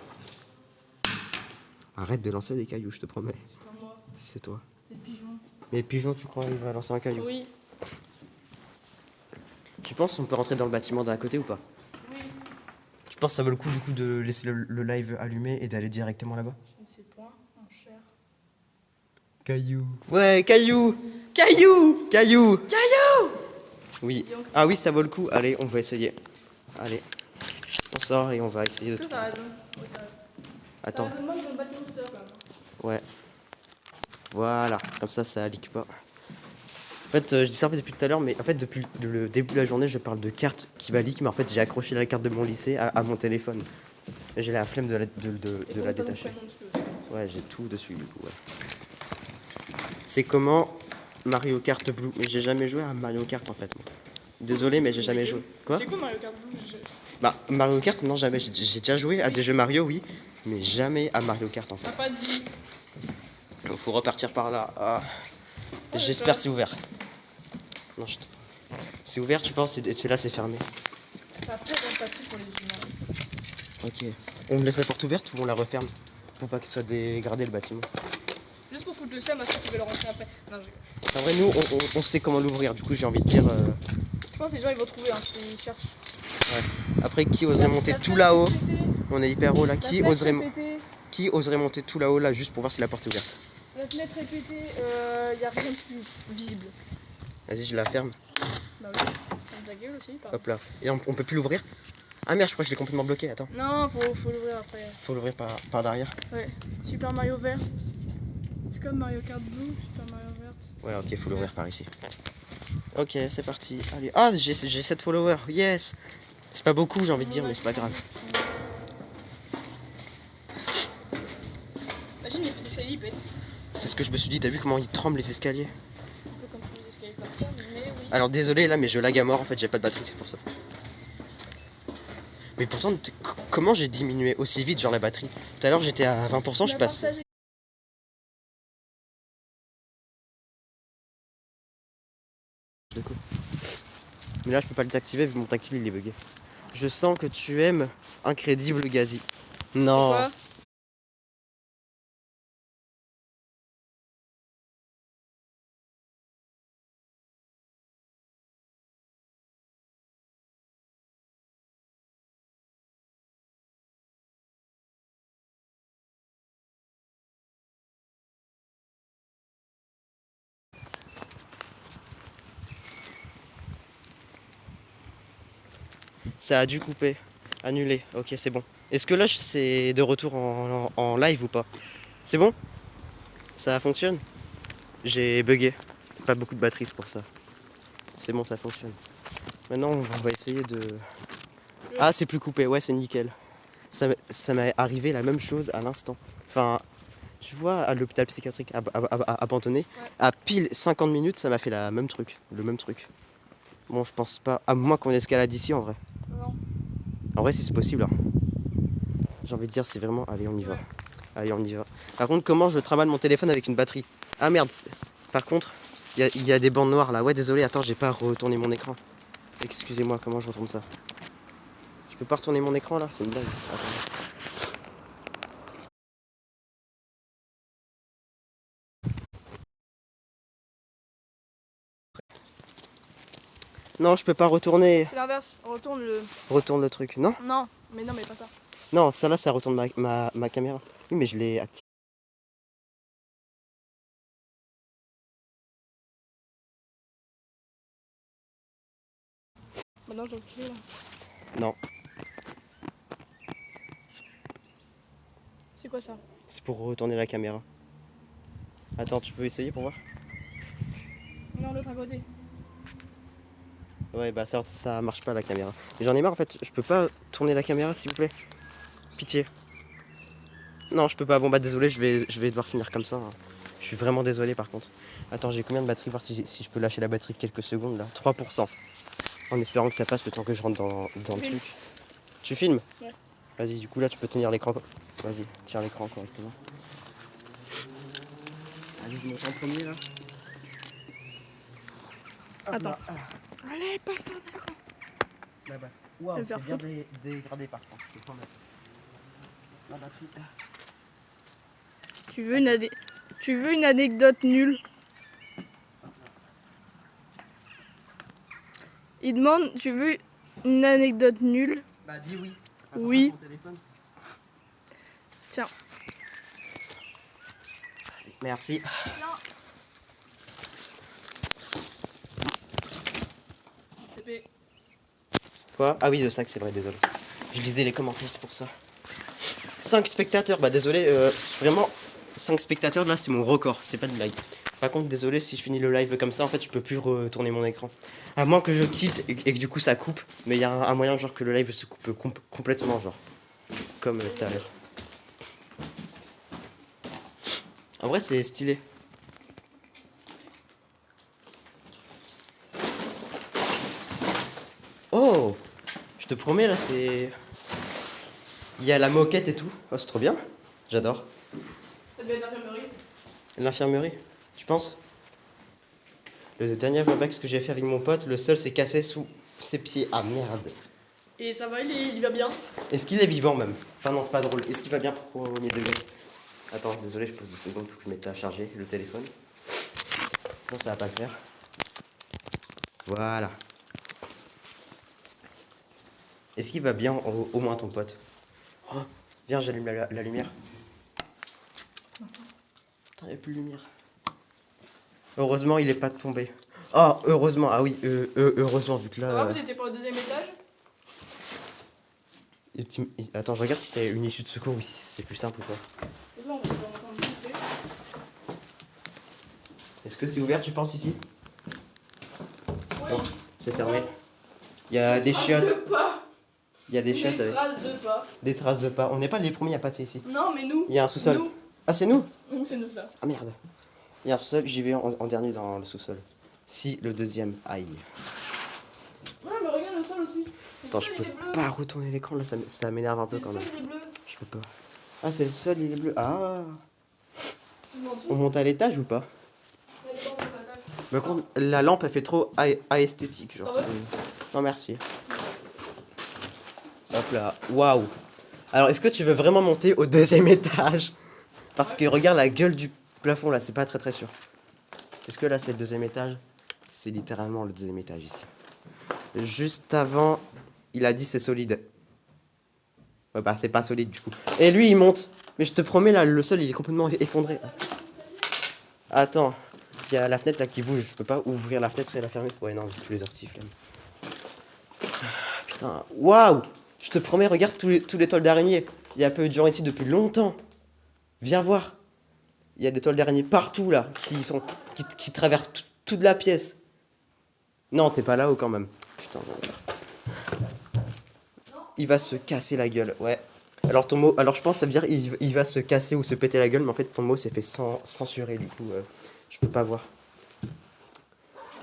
Arrête de lancer des cailloux, je te promets. C'est pas moi, C'est toi. c'est le pigeon. Mais le pigeon, tu crois, il va lancer un caillou? Oui. Tu penses on peut rentrer dans le bâtiment d'à côté ou pas? Oui. Tu penses que ça vaut le coup, du coup, de laisser le live allumé et d'aller directement là-bas? Je ne sais point, mon cher. Caillou. Ouais, caillou. Caillou! Caillou. Caillou! Oui. Ah oui, ça vaut le coup. Allez, on va essayer. Allez. On sort et on va essayer de... Est-ce que ça résonne? Oui, ça résonne. Attends. Ça résonne moins que dans le bâtiment tout à l'heure, quand même. Ouais. Voilà. Comme ça leak pas. En fait, je dis ça depuis tout à l'heure, mais en fait, depuis le début de la journée, je parle de carte qui va leak, mais en fait, j'ai accroché la carte de mon lycée à mon téléphone. Et j'ai la flemme de la détacher. Ouais, j'ai tout dessus, du coup, ouais. C'est comment Mario Kart Blue? Mais j'ai jamais joué à Mario Kart, en fait. Moi. Désolé, mais j'ai jamais joué. Quoi? C'est quoi Mario Kart Blue? Bah, Mario Kart, non, jamais. J'ai déjà joué à des jeux Mario, oui, mais jamais à Mario Kart, en fait. T'as pas dit. Il faut repartir par là. Ah. Oh, J'espère que c'est ouvert. Non, c'est ouvert, tu penses? C'est là, c'est fermé. Ça fait empathie pour les humains. Ok. On me laisse la porte ouverte ou on la referme? Pour pas qu'il soit dégradé le bâtiment. Juste pour foutre le seum à ceux qui veulent rentrer après. Non, je... En vrai, nous, on sait comment l'ouvrir. Du coup, j'ai envie de dire... Je pense que les gens ils vont trouver, hein, s'ils cherchent. Ouais. Après, qui oserait monter tout là-haut? On est hyper haut là. Qui oserait monter tout là-haut là juste pour voir si la porte est ouverte? La fenêtre est pétée, y a rien de plus visible. Vas-y, je la ferme. Bah oui. Ferme ta gueule aussi, pardon. Hop là. Et on peut plus l'ouvrir? Ah merde, je crois que je l'ai complètement bloqué. Attends. Non, faut l'ouvrir après. Faut l'ouvrir par derrière. Ouais. Super Mario vert. C'est comme Mario Kart Blue, Super Mario vert. Ouais, ok, faut l'ouvrir par ici. Ok, c'est parti. Allez. Ah, j'ai 7 followers. Yes. C'est pas beaucoup, j'ai envie de dire, mais c'est pas grave. Imagine les petits escaliers, ils pètent. C'est ce que je me suis dit. T'as vu comment ils tremblent les escaliers? Un peu comme tous les escaliers comme ça, mais oui. Alors désolé là, mais je lag à mort. En fait, j'ai pas de batterie, c'est pour ça. Mais pourtant, comment j'ai diminué aussi vite, genre la batterie? Tout à l'heure, j'étais à 20%, je passe. Mais là, je peux pas le désactiver vu que mon tactile il est bugué. Je sens que tu aimes Incrédible Gazi. Non. Pourquoi? Ça a dû couper. Annulé. Ok, c'est bon. Est-ce que là, c'est de retour en live ou pas? C'est bon? Ça fonctionne? J'ai bugué. Pas beaucoup de batterie, c'est pour ça. C'est bon, ça fonctionne. Maintenant, on va essayer de... Ah, c'est plus coupé. Ouais, c'est nickel. Ça m'est arrivé la même chose à l'instant. Enfin, tu vois, à l'hôpital psychiatrique abandonné, à pile 50 minutes, ça m'a fait le même truc. Bon, je pense pas, à moins qu'on escalade ici en vrai. Non. En vrai, si c'est possible. Hein. J'ai envie de dire, c'est vraiment. Allez, on y va. Allez, on y va. Par contre, comment je travaille mon téléphone avec une batterie? Ah merde. Par contre, il y a des bandes noires là. Ouais, désolé, attends, j'ai pas retourné mon écran. Excusez-moi, comment je retourne ça? Je peux pas retourner mon écran là? C'est une blague. Attends. Non, je peux pas retourner. C'est l'inverse. Retourne le... Retourne le truc. Non? Non, mais pas ça. Non, ça là, ça retourne ma caméra. Oui, mais je l'ai activé. Maintenant, je dois cliquer là. Non, C'est quoi ça? c'est pour retourner la caméra. Attends, tu peux essayer pour voir? Non, l'autre à côté. Ouais, bah ça marche pas la caméra. Mais j'en ai marre en fait, je peux pas tourner la caméra s'il vous plaît. Pitié. Non, je peux pas. Bon bah désolé, je vais devoir finir comme ça, hein. Je suis vraiment désolé par contre. Attends, j'ai combien de batterie? Voir si je peux lâcher la batterie quelques secondes là. 3%. En espérant que ça passe le temps que je rentre dans le truc. Tu filmes? Ouais. Vas-y, du coup là tu peux tenir l'écran. Vas-y, tiens l'écran correctement. Allez, je monte en premier là. Attends. Allez, passe en écran. Là-bas. Waouh, Je vais c'est faire bien dégradé par contre. Je peux pas mettre la batterie. Tu veux une anecdote nulle? Il demande, tu veux une anecdote nulle? Bah dis oui. Oui. Ton téléphone. Tiens. Merci. Pépé. Quoi? Ah oui, de 5, c'est vrai, désolé. Je lisais les commentaires, c'est pour ça. 5 spectateurs, bah désolé, vraiment, 5 spectateurs là, c'est mon record, c'est pas de blague. Par contre, désolé, si je finis le live comme ça, en fait, je peux plus retourner mon écran. À moins que je quitte et que du coup ça coupe, mais il y a un moyen, genre, que le live se coupe complètement, genre. Comme tout à l'heure. En vrai, c'est stylé. Oh! Je te promets, là, c'est... Il y a la moquette et tout. Oh, c'est trop bien. J'adore. Ça devait être l'infirmerie. L'infirmerie, tu penses? Le dernier Webex que j'ai fait avec mon pote, le sol s'est cassé sous ses pieds. Ah merde. Et ça va, il va bien. Est-ce qu'il est vivant même? Enfin non, c'est pas drôle. Est-ce qu'il va bien pour premier degré? Attends, désolé, je pose 2 secondes, faut que je mette à charger le téléphone. Non, ça va pas le faire. Voilà. Est-ce qu'il va bien au moins ton pote? Oh, viens, j'allume la lumière. Putain, il n'y a plus de lumière. Heureusement, il est pas tombé. Oh, heureusement, ah oui, heureusement, vu que là... Ça va, vous étiez pas au deuxième étage? Attends, je regarde s'il y a une issue de secours ou si c'est plus simple ou pas. Et là, on va entendre bouffer. Est-ce que c'est ouvert, tu penses, ici? Oui. Non, c'est fermé. Il y a des chiottes. De pas. Il y a des chiottes Des avec traces de pas. des traces de pas. On n'est pas les premiers à passer ici. Non, mais nous. Il y a un sous-sol. Nous. Ah, c'est nous? C'est nous ça. Ah merde. Il y a un sous-sol, j'y vais en dernier dans le sous-sol. Si le deuxième aille. Ouais, mais regarde le sol aussi. Attends, je peux pas retourner l'écran là, ça m'énerve un peu Le quand sol, même. il est bleu. Je peux pas. Ah, c'est le sol, il est bleu. Ah. Je m'en fous. On monte à l'étage ou pas? Elle est pas dans la tâche. Par contre, la lampe elle fait trop esthétique. Genre, Ah ouais? Non, merci. Hop là. Waouh. Alors, est-ce que tu veux vraiment monter au deuxième étage? Parce que regarde la gueule du plafond là, c'est pas très sûr. Est-ce que là c'est le deuxième étage? C'est littéralement le deuxième étage ici. Juste avant, il a dit c'est solide. Ouais, bah c'est pas solide du coup. Et lui il monte. Mais je te promets là, le sol il est complètement effondré. Attends, il y a la fenêtre là qui bouge. Je peux pas ouvrir la fenêtre et la fermer. Ouais, non, tous les orties, flemme. Putain, waouh! Je te promets, regarde tous les toiles d'araignée. Il y a peu de gens ici depuis longtemps. Viens voir. Il y a des toiles d'araignée partout là, qui traversent toute la pièce. Non, t'es pas là-haut quand même. Putain, il va se casser la gueule, ouais. Alors ton mot, alors je pense que ça veut dire il va se casser ou se péter la gueule, mais en fait ton mot s'est fait censurer du coup, je peux pas voir.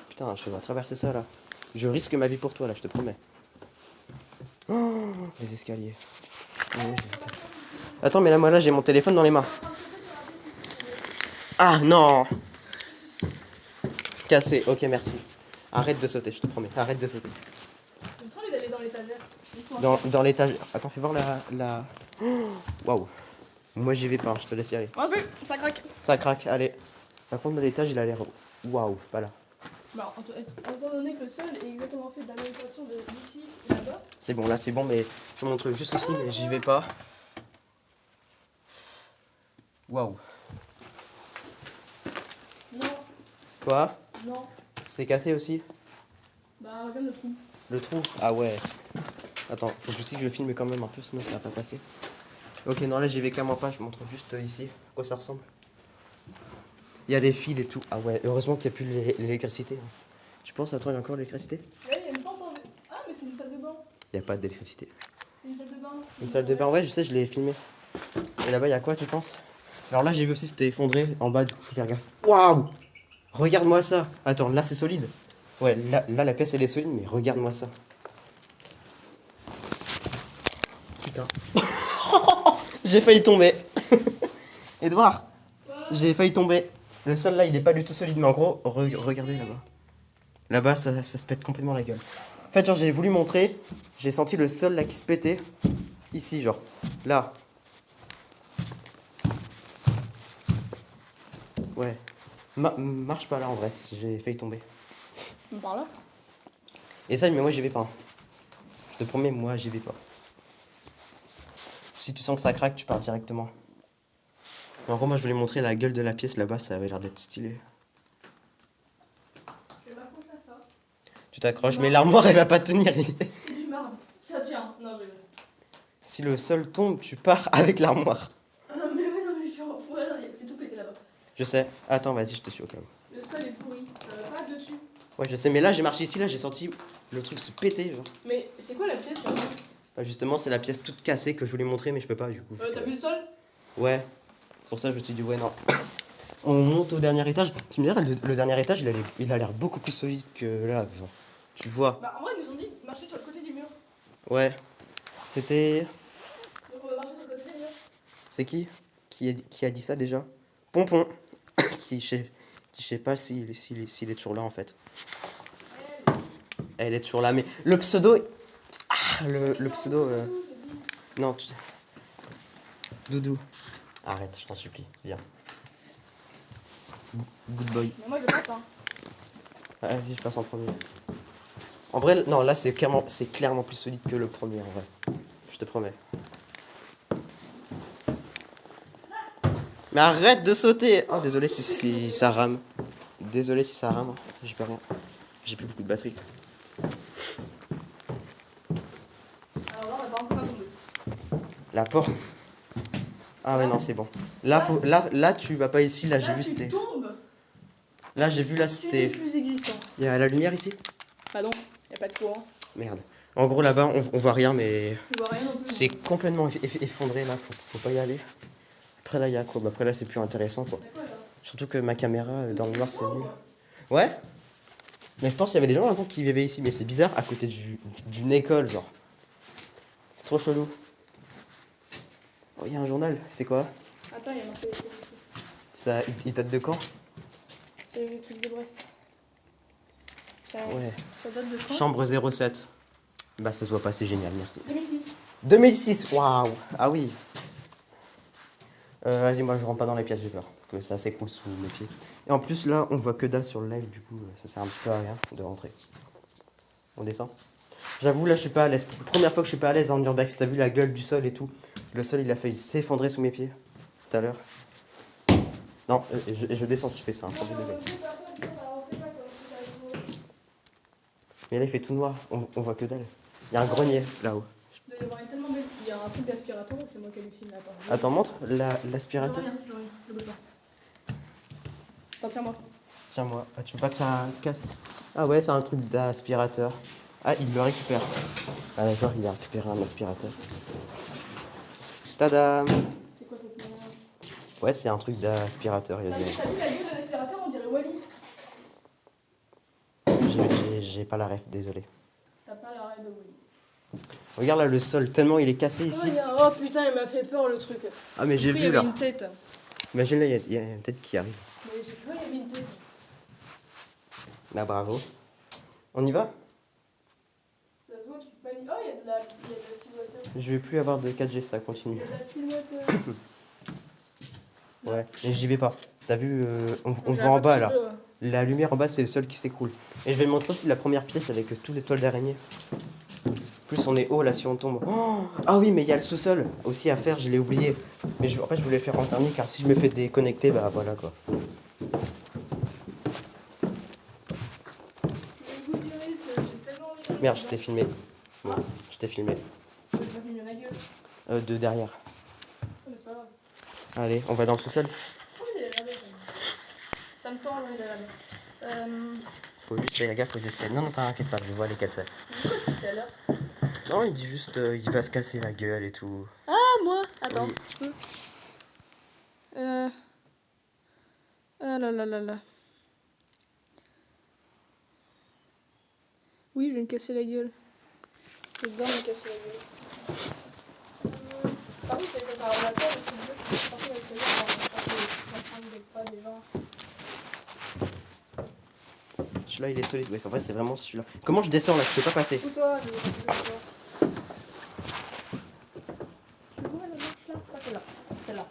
Putain, je devrais traverser ça là. Je risque ma vie pour toi là, je te promets. Oh, les escaliers. Oh, attends, mais là moi là j'ai mon téléphone dans les mains. Ah non. Cassé, ok merci. Arrête de sauter, je te promets, arrête de sauter. J'ai trop envie d'aller dans l'étagère. Dans l'étagère. Attends, fais voir la... Oh, waouh. Moi j'y vais pas, je te laisse y aller. Un peu, ça craque. Ça craque, allez. Par contre, l'étage il a l'air... Waouh, pas là. Bah, étant donné que le sol est exactement fait de la même façon d'ici et là-bas. C'est bon, là c'est bon, mais je te montre juste ici, mais j'y vais pas. Waouh. Non, Quoi? non. C'est cassé aussi? Bah, regarde le trou. Le trou? Ah ouais. Attends, faut aussi que je filme quand même un peu, sinon ça va pas passer. Ok, non, là j'y vais clairement pas, je montre juste ici à quoi ça ressemble. Il y a des fils et tout. Ah ouais, heureusement qu'il n'y a plus l'électricité. Tu penses, attends, il y a encore l'électricité? Ouais, il y a une porte en... Ah, mais c'est une salle de bain. Il n'y a pas d'électricité. C'est une salle de bain. Une salle de bain, ouais, je sais, je l'ai filmé. Et là-bas, il y a quoi, tu penses? Alors là, j'ai vu aussi, c'était effondré en bas, du coup, faut faire gaffe. Waouh! Regarde-moi ça! Attends, là, c'est solide. Ouais, là, la pièce, elle est solide, mais regarde-moi ça. Putain. J'ai failli tomber. Edouard, j'ai failli tomber. Le sol, là, il est pas du tout solide, mais en gros, regardez là-bas. Là-bas, ça se pète complètement la gueule. En fait, genre, j'ai voulu montrer, j'ai senti le sol, là, qui se pétait. Ici, genre. Là. Ouais. Marche pas là en vrai, j'ai failli tomber. Par là. Et ça, mais moi j'y vais pas. Hein. Je te promets, moi j'y vais pas. Si tu sens que ça craque, tu pars directement. Mais en gros, moi je voulais montrer la gueule de la pièce là-bas, ça avait l'air d'être stylé. Je vais m'accrocher à ça. Tu t'accroches, mais l'armoire elle va pas tenir. C'est du marbre. Ça tient. Non, mais. Si le sol tombe, tu pars avec l'armoire. Ah, non, mais ouais, non, mais je suis en. C'est tout pété là-bas. Je sais. Attends, vas-y, je te suis au cas où. Le sol est pourri. Pas dessus. Ouais, je sais, mais là j'ai marché ici, là j'ai senti le truc se péter, genre. Mais c'est quoi la pièce là? Bah, justement, c'est la pièce toute cassée que je voulais montrer, mais je peux pas du coup. T'as vu le sol? Ouais. Pour ça, je me suis dit, ouais, non. On monte au dernier étage. Tu me diras, le dernier étage, il a l'air beaucoup plus solide que là. Genre. Tu vois. Bah, en vrai, ils nous ont dit de marcher sur le côté du mur. Ouais. C'était. Donc, on va marcher sur le côté du mur. C'est qui a dit ça déjà? Pompon. Je sais pas s'il est toujours là en fait. Elle est toujours là, mais le pseudo. Ah, le pseudo. Non, Doudou. Arrête, je t'en supplie. Viens. Good boy. Mais moi, je passe, hein. Ah, vas-y, je passe en premier. En vrai, non, là c'est clairement plus solide que le premier en vrai. Je te promets. Mais arrête de sauter! Oh, désolé si ça rame. Désolé si ça rame. J'y peux rien. J'ai plus beaucoup de batterie. Alors là, on a pas encore tombé. La porte. Ah ouais, non, c'est bon. Là, tu vas pas ici. Là, j'ai vu c'était. Tombes. Là, j'ai vu là Tu c'était. n'es plus existant. Il y a la lumière ici? Pardon, y a pas de courant. Merde. En gros, là-bas, on voit rien, mais. Tu vois rien non plus. C'est complètement effondré là. Faut pas y aller. Après, là, il y a quoi? Bah, après, là, c'est plus intéressant quoi. Y'a quoi là? Surtout que ma caméra dans le noir, c'est nul. Ouais? Mais je pense qu'il y avait des gens avant qui vivaient ici, mais c'est bizarre à côté d'une école, genre. C'est trop chelou. Oh, il y a un journal, c'est quoi? Attends, il y a marqué. Ça, il date de quand? C'est le truc de Brest. Ça, Ouais. ça date de quand? Chambre 07. Bah, ça se voit pas, c'est génial, merci. 2010. 2006, waouh! Ah oui. Vas-y, moi je rentre pas dans les pièces, j'ai peur que ça s'écoule sous mes pieds. Et en plus, là, on voit que dalle sur le live, du coup, ça sert un petit peu à rien de rentrer. On descend. J'avoue, là, je suis pas à l'aise. Première fois que je suis pas à l'aise en urbex. T'as vu la gueule du sol et tout? Le sol, il a failli s'effondrer sous mes pieds tout à l'heure. Non, je descends si je fais ça, un premier degré. Mais là, il fait tout noir, on voit que dalle. Il y a un grenier là-haut. Il doit y avoir tellement de. Il y a un truc d'aspirateur, c'est moi qui hallucine là. Attends, montre l'aspirateur. Je bouge pas. Attends, tiens-moi. Tiens-moi. Ah, tu veux pas que ça casse? Ah ouais, c'est un truc d'aspirateur. Ah, il le récupère. Ah d'accord, il a récupéré un aspirateur. Tadam! C'est quoi cette merde? Ouais, c'est un truc d'aspirateur. T'as vu la gueule de l'aspirateur, on dirait Wally. J'ai pas la ref, désolé. T'as pas l'arrêt de Wally. Regarde là le sol, tellement il est cassé ici. Oh putain, il m'a fait peur le truc. Ah mais j'ai Il y vu avait là. une tête. Imagine là, il y a une tête qui arrive. Mais je sais pas, il y avait une tête. Là, bravo. On y va? Ça se voit, tu paniques. Oh, il y a de la silhouette. Je vais plus avoir de 4G, ça Il continue. y a de la silhouette. Ouais, et j'y vais pas. T'as vu, on J'ai voit en un bas petit là. bleu. La lumière en bas, c'est le sol qui s'écroule. Et je vais te montrer aussi la première pièce avec tous les toiles d'araignée. Plus on est haut là si on tombe. Oh, ah oui, mais il y a le sous-sol aussi à faire, je l'ai oublié. Mais en fait, je voulais le faire en dernier car si je me fais déconnecter, bah voilà quoi. Merde, je t'ai filmé. Bon, je t'ai filmé. De derrière. Allez, on va dans le sous-sol. Ça me tend, il est là. Faut juste faire gaffe aux escaliers. Non, non, t'inquiète pas, je vois lesquels c'est. Non, il dit juste il va se casser la gueule et tout. Ah, moi. Attends, Oui. tu peux. Ah là là là là. Oui, je vais me casser la gueule. Je vais bien me casser la gueule. Par contre, ça sert à la peine, c'est mieux. Par contre, avec le gars, on va prendre pas déjà. Celui-là, il est solide. Ouais, en vrai, c'est vraiment celui-là. Comment je descends là? Je peux pas passer. Pousse-toi, je vois la marche là? Pas celle-là. Celle-là.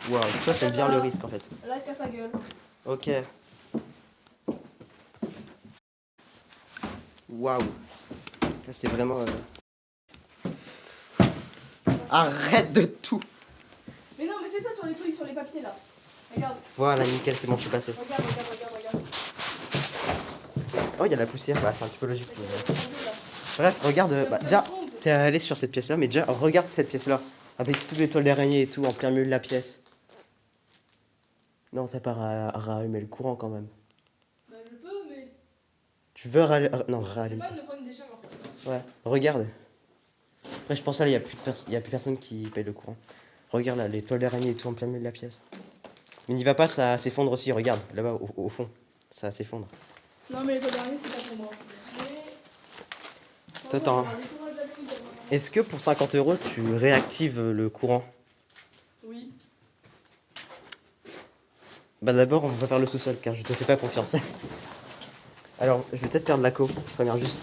Waouh, toi, t'aimes bien le risque en fait. Là, il se casse la gueule. Ok. Waouh. Là, c'est vraiment. Arrête de tout. Mais non, mais fais ça sur les trucs, sur les papiers là. Regarde. Voilà, nickel, c'est bon, je suis passé. Regarde, regarde, regarde, regarde. Oh, il y a la poussière. Bah, c'est un petit peu logique. Bref, regarde. Bah, déjà, t'es allé sur cette pièce-là, mais déjà, regarde cette pièce-là. Avec toutes les toiles d'araignée et tout, en plein milieu de la pièce. Non, ça part à rallumer le courant quand même. Bah, je peux, mais. Tu veux rallumer. Non, J'ai rallume. pas de prendre des charges en fait. Ouais, regarde. Après, je pense là, il n'y a, y a plus personne qui paye le courant. Regarde là, les toiles d'araignée et tout en plein milieu de la pièce. Mais n'y va pas, ça s'effondre aussi, regarde, là-bas au fond. Ça s'effondre. Non, mais les toiles d'araignée, c'est pas pour moi. Mais. Attends. Est-ce que pour 50 € tu réactives le courant? Oui. Bah d'abord, on va faire le sous-sol car je te fais pas confiance. Alors, je vais peut-être perdre la co, je préviens juste.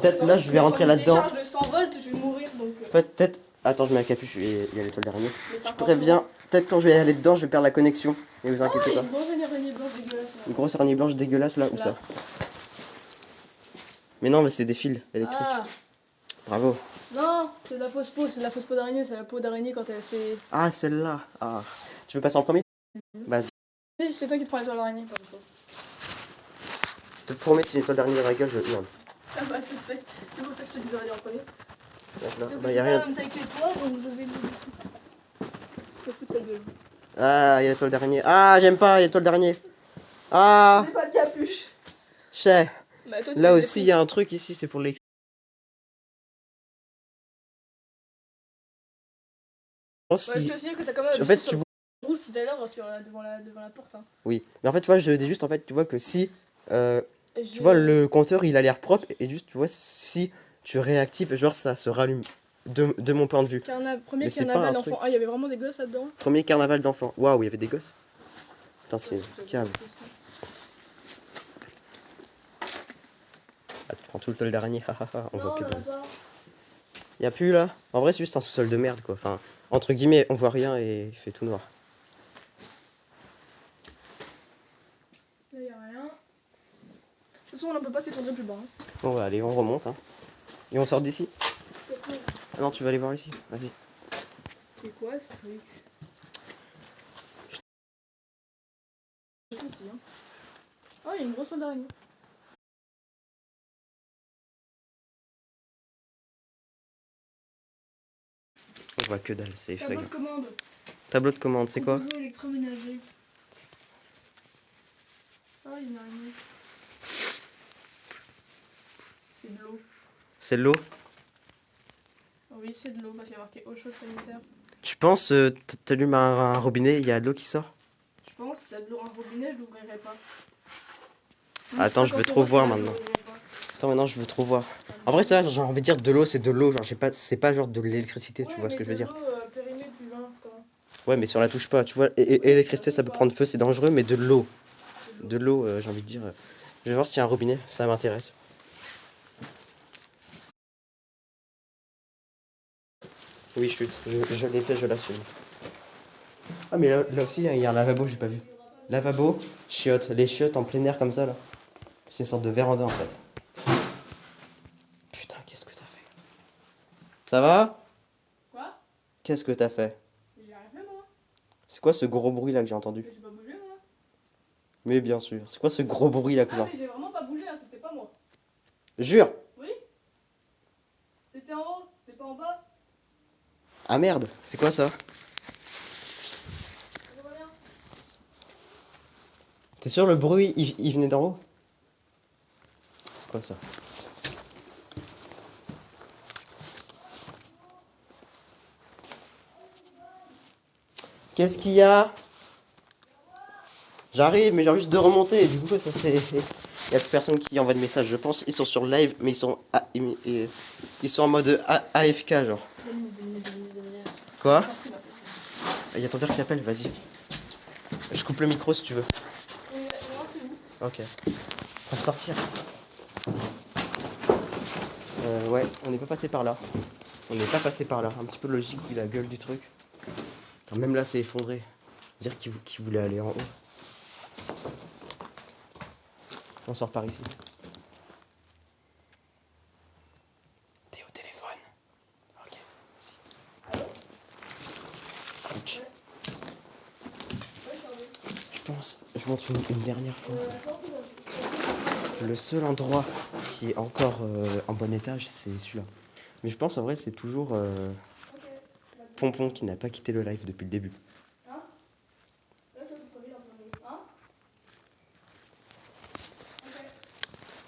Peut-être là, je vais rentrer là-dedans. Charge de 100 volts, je vais mourir donc. Peut-être. Attends, je mets la capuche, il y a les toiles d'araignée. Mais Je préviens, peut-être quand je vais aller dedans, je vais perdre la connexion. Ne vous inquiétez pas. Une grosse araignée blanche dégueulasse. Une grosse araignée blanche dégueulasse là, où ça? Mais non, mais c'est des fils électriques. Ah, Bravo. non, c'est de la fausse peau, c'est de la fausse peau d'araignée, c'est la peau d'araignée quand elle c'est. Ah, celle-là. Ah. Tu veux passer en premier? Vas-y. C'est toi qui prends les toiles d'araignée, par contre. Je te promets, si une toile d'araignée dans la gueule, je hurle. Ah bah, je sais, c'est pour ça que je te dis de regarder en premier. Là, Donc, bah, y a rien. même taille que toi, donc je vais me. Je fous ta gueule. Ah, il y a la toile d'araignée. Ah, j'aime pas, il y a la toile d'araignée. Ah, J'ai pas de capuche. chais. Bah, toi, tu Là fais aussi, il y a un truc ici, c'est pour les. Ouais, je te signale que t'as quand même. En fait, tu vois. Rouge tout à l'heure devant la porte. Hein. Oui, mais en fait, tu vois, je dis juste, en fait, tu vois que si. Tu Tu vois, le compteur, il a l'air propre, et juste, tu vois, si tu réactives, genre, ça se rallume. De mon point de vue. Premier Mais c'est pas carnaval un d'enfants. truc. Ah, il y avait vraiment des gosses là-dedans. Premier carnaval d'enfants. Waouh, il y avait des gosses. Putain, c'est une cave. Ah, tu prends tout le toile d'araignée, hahaha, on voit plus de. Y a plus là. En vrai, c'est juste un sous-sol de merde quoi. Enfin, entre guillemets, on voit rien et il fait tout noir. Là, y a rien. De toute façon, on peut pas s'effondrer plus bas. Hein. Bon, bah allez, on remonte. Hein. Et on sort d'ici. Ah non, tu vas aller voir ici. Vas-y. C'est quoi ce truc? Ici, hein. Oh, il y a une grosse toile d'araignée. On voit que dalle, c'est Tableau effrayant. de commande. Tableau de commande, c'est quoi? Composant électroménager. Ah, il y a une araignée. C'est de l'eau. C'est de l'eau? Oui, c'est de l'eau parce qu'il y a marqué eau chaude sanitaire. Tu penses, t'allumes un robinet, il y a de l'eau qui sort? Je pense, s'il y a de l'eau un robinet, je l'ouvrirai pas. Attends, je veux trop voir maintenant. Attends, maintenant je veux trop voir. En vrai, ça, j'ai envie de dire de l'eau, c'est de l'eau. Genre, c'est pas genre de l'électricité, tu vois ce que je veux dire? Ouais, mais si on la touche pas, tu vois, et l'électricité ça peut prendre feu, c'est dangereux, mais de l'eau. De l'eau, j'ai envie de dire. Je vais voir s'il y a un robinet, ça m'intéresse. Oui, chute, je l'ai fait, je l'assume. Ah, mais là aussi, il y a un lavabo, j'ai pas vu. Lavabo, chiottes. Les chiottes en plein air comme ça là. C'est une sorte de véranda en fait. Putain, qu'est-ce que t'as fait? Ça va? Quoi? Qu'est-ce que t'as fait? J'ai rien fait moi. C'est quoi ce gros bruit là que j'ai entendu? Mais j'ai pas bougé moi. Mais bien sûr. C'est quoi ce gros bruit là que j'ai Ah entendu? mais j'ai vraiment pas bougé, hein, c'était pas moi. Jure! Oui? C'était en haut, c'était pas en bas. Ah merde, c'est quoi ça? Je vois rien. T'es sûr le bruit il venait d'en haut? C'est quoi ça? Qu'est-ce qu'il y a? J'arrive, mais j'ai juste de remonter. Et du coup, ça c'est. Il y a plus personne qui envoie de message, je pense. Ils sont sur live, mais ils sont en mode AFK, genre. Quoi? Il y a ton père qui t'appelle, vas-y. Je coupe le micro si tu veux. Ok. On va sortir. Ouais, on n'est pas passé par là. On n'est pas passé par là. Un petit peu logique vu la gueule du truc. Enfin, même là, c'est effondré. Dire qu'il voulait aller en haut. On sort par ici. T'es au téléphone. Ok, si. Ouch. Je pense, je montre une dernière fois. Le seul endroit qui est encore en bon état, c'est celui-là. Mais je pense en vrai c'est toujours Pompon qui n'a pas quitté le live depuis le début.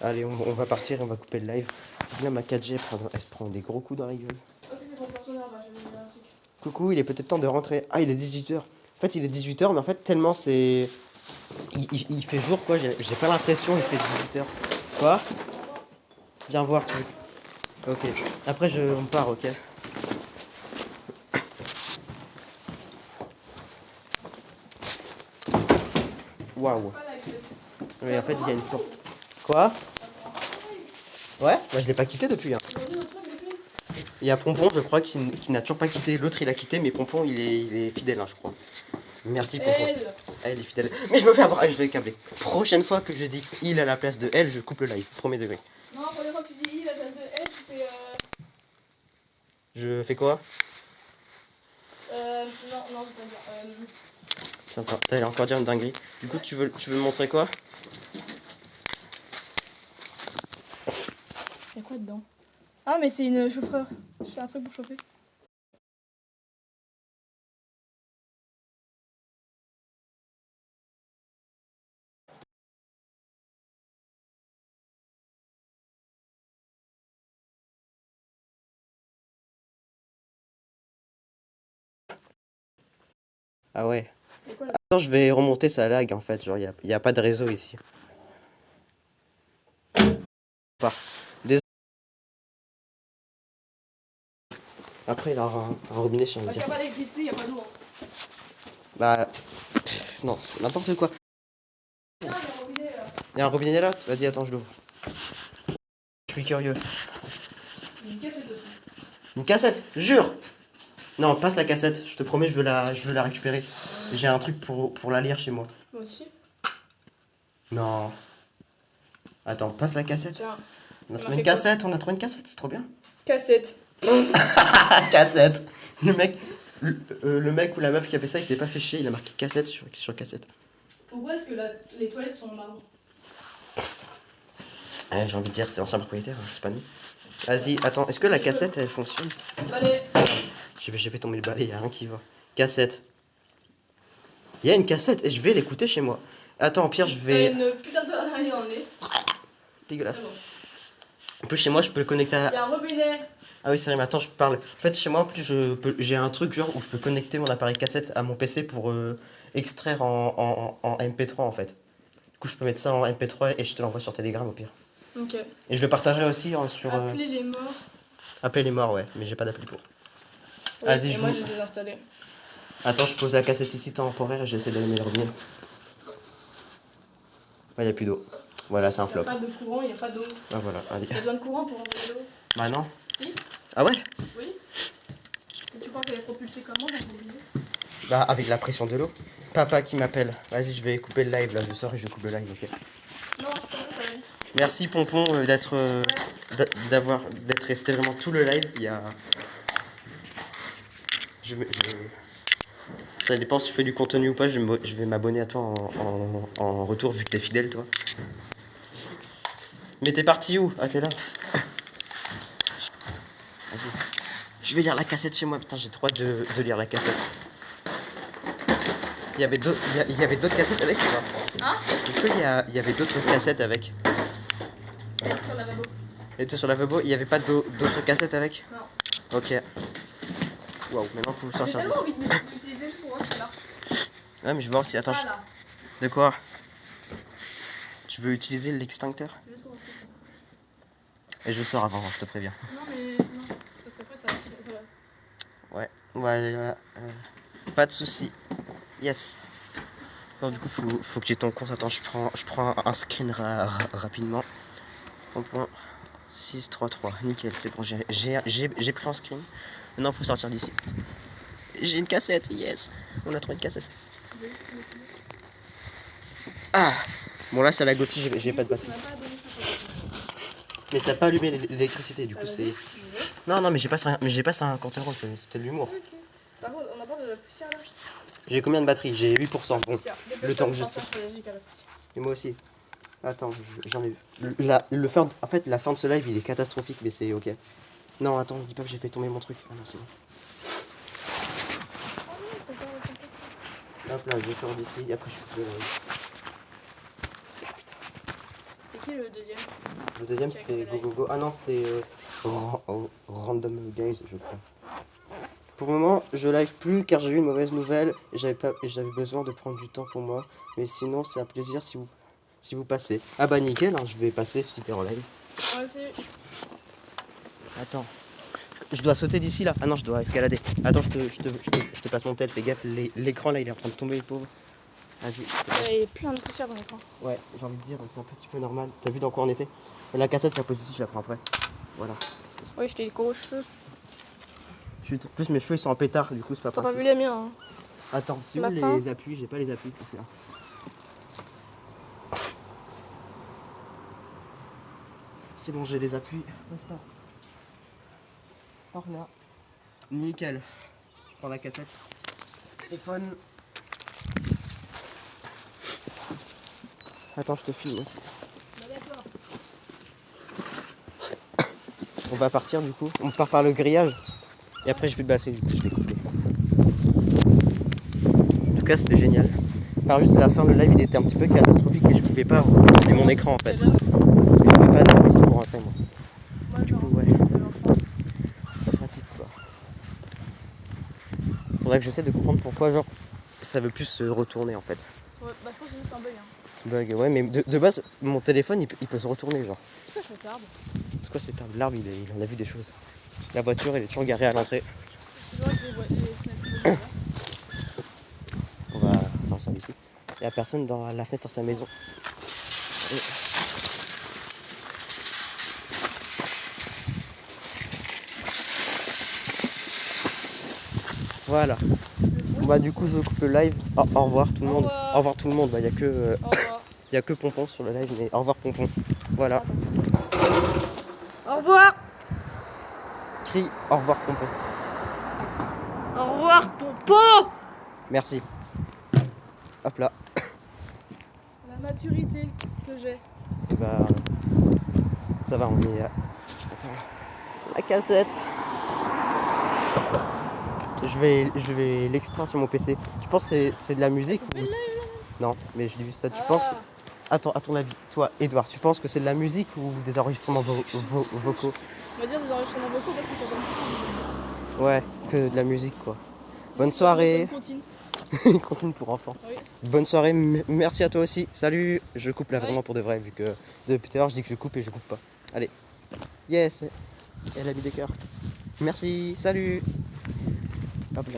Allez, on va partir, on va couper le live. Bien ma 4G, elle se prend des gros coups dans la gueule. Coucou, il est peut-être temps de rentrer. Ah, il est 18h. En fait, il est 18h, mais en fait, tellement c'est... Il fait jour, quoi. J'ai pas l'impression il fait 18h. Quoi? Viens voir, tu veux. Ok. Après, on part, ok. Waouh. Mais en fait, il y a une porte. Quoi? Ouais? Bah, je l'ai pas quitté depuis. Hein. Il y a Pompon, je crois, qui n'a toujours pas quitté. L'autre, il a quitté, mais Pompon, il est fidèle, hein, je crois. Merci Pompon. Elle est fidèle. Mais je me fais avoir. Je vais câbler. Prochaine fois que je dis il à la place de elle, je coupe le live. Premier degré. Non, la première fois que tu dis il à la place de elle, tu fais Je fais quoi? non, je peux pas dire. Ça, elle a encore dire une dinguerie. Du coup, tu veux me montrer quoi? Y'a quoi dedans? Ah, mais c'est une chauffeur. C'est un truc pour chauffer. Ah ouais. Attends, je vais remonter, ça lag en fait. Genre, il y a pas de réseau ici. Désolé. Après, il a un robinet sur Parce le qu'il n'y a pas d'électricité, il n'y a pas d'eau. Hein. Bah. Non, c'est n'importe quoi. Ah, il y a un robinet là. Il y a un robinet là? Vas-y, attends, je l'ouvre. Je suis curieux. Il y a une cassette aussi. Une cassette, jure! Non, passe la cassette, je te promets, je veux la récupérer. J'ai un truc pour la lire chez moi. Moi aussi. Non. Attends, passe la cassette. Tiens. On a trouvé une cassette, c'est trop bien. Cassette. Cassette. Le mec ou la meuf qui a fait ça, il s'est pas fait chier, il a marqué cassette sur cassette. Pourquoi est-ce que les toilettes sont en marbre? J'ai envie de dire, c'est l'ancien propriétaire, hein, c'est pas nous. Vas-y, attends, est-ce que la cassette elle fonctionne? Allez. J'ai fait tomber le balai, y'a rien qui va. Cassette. Il y a une cassette et je vais l'écouter chez moi. Attends, au pire, je vais. T'as une putain de araignée dans le nez. Dégueulasse. Ah non. En plus, chez moi, je peux le connecter à. Il y a un robinet. Ah oui, c'est vrai, mais attends, je parle. En fait, chez moi, en plus, j'ai un truc genre où je peux connecter mon appareil cassette à mon PC pour extraire en MP3 en fait. Du coup, je peux mettre ça en MP3 et je te l'envoie sur Telegram au pire. Ok. Et je le partagerai aussi sur. Appeler les morts. Appeler les morts, ouais, mais j'ai pas d'appli pour. Ouais, Vas-y, et moi j'ai désinstallé. Attends, je pose la cassette ici temporaire et j'essaie d'allumer le robinet. Ouais, y a plus d'eau. Voilà, c'est un Il n'y flop. a pas de courant, il n'y a pas d'eau. Ah voilà, allez. Il y a besoin de courant pour envoyer l'eau. Bah non. Si? Ah ouais? Oui. Et tu crois qu'elle est propulsée comment dans ce robinet? Bah avec la pression de l'eau. Papa qui m'appelle. Vas-y, je vais couper le live là. Je sors et je coupe le live, ok. Non, c'est pas bon, Merci Pompon d'être d'être resté vraiment tout le live. Il y a. Ça dépend si tu fais du contenu ou pas. Je vais m'abonner à toi en retour vu que t'es fidèle, toi. Mais t'es parti où? Ah, t'es là. Vas-y. Je vais lire la cassette chez moi. Putain, j'ai trop hâte de lire la cassette. Il y avait d'autres cassettes avec ou pas? Hein? Est-ce qu'il y avait d'autres cassettes avec? Sur la lavabo. Elle était sur la lavabo, il n'y avait pas d'autres cassettes avec? Non. Ok. Waouh, maintenant faut J'ai sortir. tellement envie d'utiliser pour voir si ça marche. Ouais, mais je vais voir si. Attends, Ça, là. de quoi? Tu veux utiliser l'extincteur? Juste pour voir si ça marche. Et je sors avant, je te préviens. Non, mais non. Parce qu'après, ça va. Ouais, pas de soucis. Yes. Non, du coup, faut que j'ai ton compte. Attends, je prends un screen rapidement. Point 633. Nickel, c'est bon, j'ai pris un screen. Maintenant, faut sortir d'ici. J'ai une cassette, yes. On a trouvé une cassette. Ah. Bon, là, ça lag aussi, j'ai pas de batterie. Mais t'as pas allumé l'électricité, du coup, c'est. Non, mais j'ai pas 50 euros, c'était de l'humour. Ok. Par contre, on a pas de la poussière là. J'ai combien de batterie? J'ai 8%. Bon, le temps que je sais. sais. Et moi aussi. Attends, j'en ai. En fait, la fin de ce live, il est catastrophique, mais c'est ok. Non, attends, dis pas que j'ai fait tomber mon truc. Ah non, c'est bon. Hop là, je sors d'ici, et après je coupe le live. C'est qui le deuxième? Le deuxième, c'était Go. Ah non, c'était Random Guys, je crois. Pour le moment, je live plus car j'ai eu une mauvaise nouvelle et j'avais besoin de prendre du temps pour moi. Mais sinon, c'est un plaisir si vous passez. Ah bah nickel, hein, je vais passer si t'es en live. Ouais, c'est. Attends. Je dois sauter d'ici là. Ah non, je dois escalader. Attends, je te passe mon tel. Fais gaffe, l'écran là, il est en train de tomber, le pauvre. Vas-y. Il y a plein de poussière dans l'écran. Ouais, j'ai envie de dire, c'est un petit peu normal. T'as vu dans quoi on était? Et la cassette, ça pose ici, je la prends après. Voilà. Oui, je t'ai décoré aux cheveux. En plus, mes cheveux ils sont en pétard, du coup, c'est pas T'as pratique. pas vu les miens, hein? Attends, c'est où Matin. les appuis? J'ai pas les appuis. Ah, c'est là. C'est bon, j'ai les appuis. N'est-ce pas? Par là. Nickel. Je prends la cassette. Téléphone. Attends, je te filme aussi. On va partir du coup. On part par le grillage. Et après, j'ai plus de batterie, du coup, je vais couper. En tout cas, c'était génial. Par juste à la fin, le live il était un petit peu catastrophique et je pouvais pas regarder mon écran en fait. J'avais pas d'adresse pour rentrer moi. Du coup, ouais. C'est pas pratique quoi. Faudrait que j'essaie de comprendre pourquoi, genre, ça veut plus se retourner en fait. Ouais, bah je pense que c'est juste un bug. Hein. Bug, ouais, mais de base, mon téléphone il peut se retourner, genre. C'est quoi cet arbre? C'est quoi cet arbre? L'arbre il en a vu des choses. La voiture elle est toujours garée à l'entrée. Je vois que les fenêtres. On va sortir d'ici. Il n'y a personne dans la fenêtre de sa maison. Voilà. Bah du coup je coupe le live. Au revoir tout le monde. revoir. Au revoir tout le monde. Bah, il Au revoir. y a que Pompon sur le live, mais au revoir Pompon. Voilà. Au revoir. Crie au revoir Pompon. Au revoir, Pompon. Merci. Hop là. La maturité que j'ai. Et bah ça va, on est. Attends. La cassette. Je vais l'extraire sur mon PC. Tu penses que c'est de la musique ou... Non, mais je dis juste ça. Tu penses... Attends, à ton avis, toi, Edouard, tu penses que c'est de la musique ou des enregistrements vocaux? On va dire des enregistrements vocaux parce que ça donne plus. Ouais, que de la musique quoi. Bonne soirée. Continue. Continue pour enfants. Oui. Bonne soirée, merci à toi aussi. Salut. Je coupe là vraiment pour de vrai vu que depuis tout à l'heure je dis que je coupe et je coupe pas. Allez. Yes. Elle a mis des cœurs. Merci. Salut.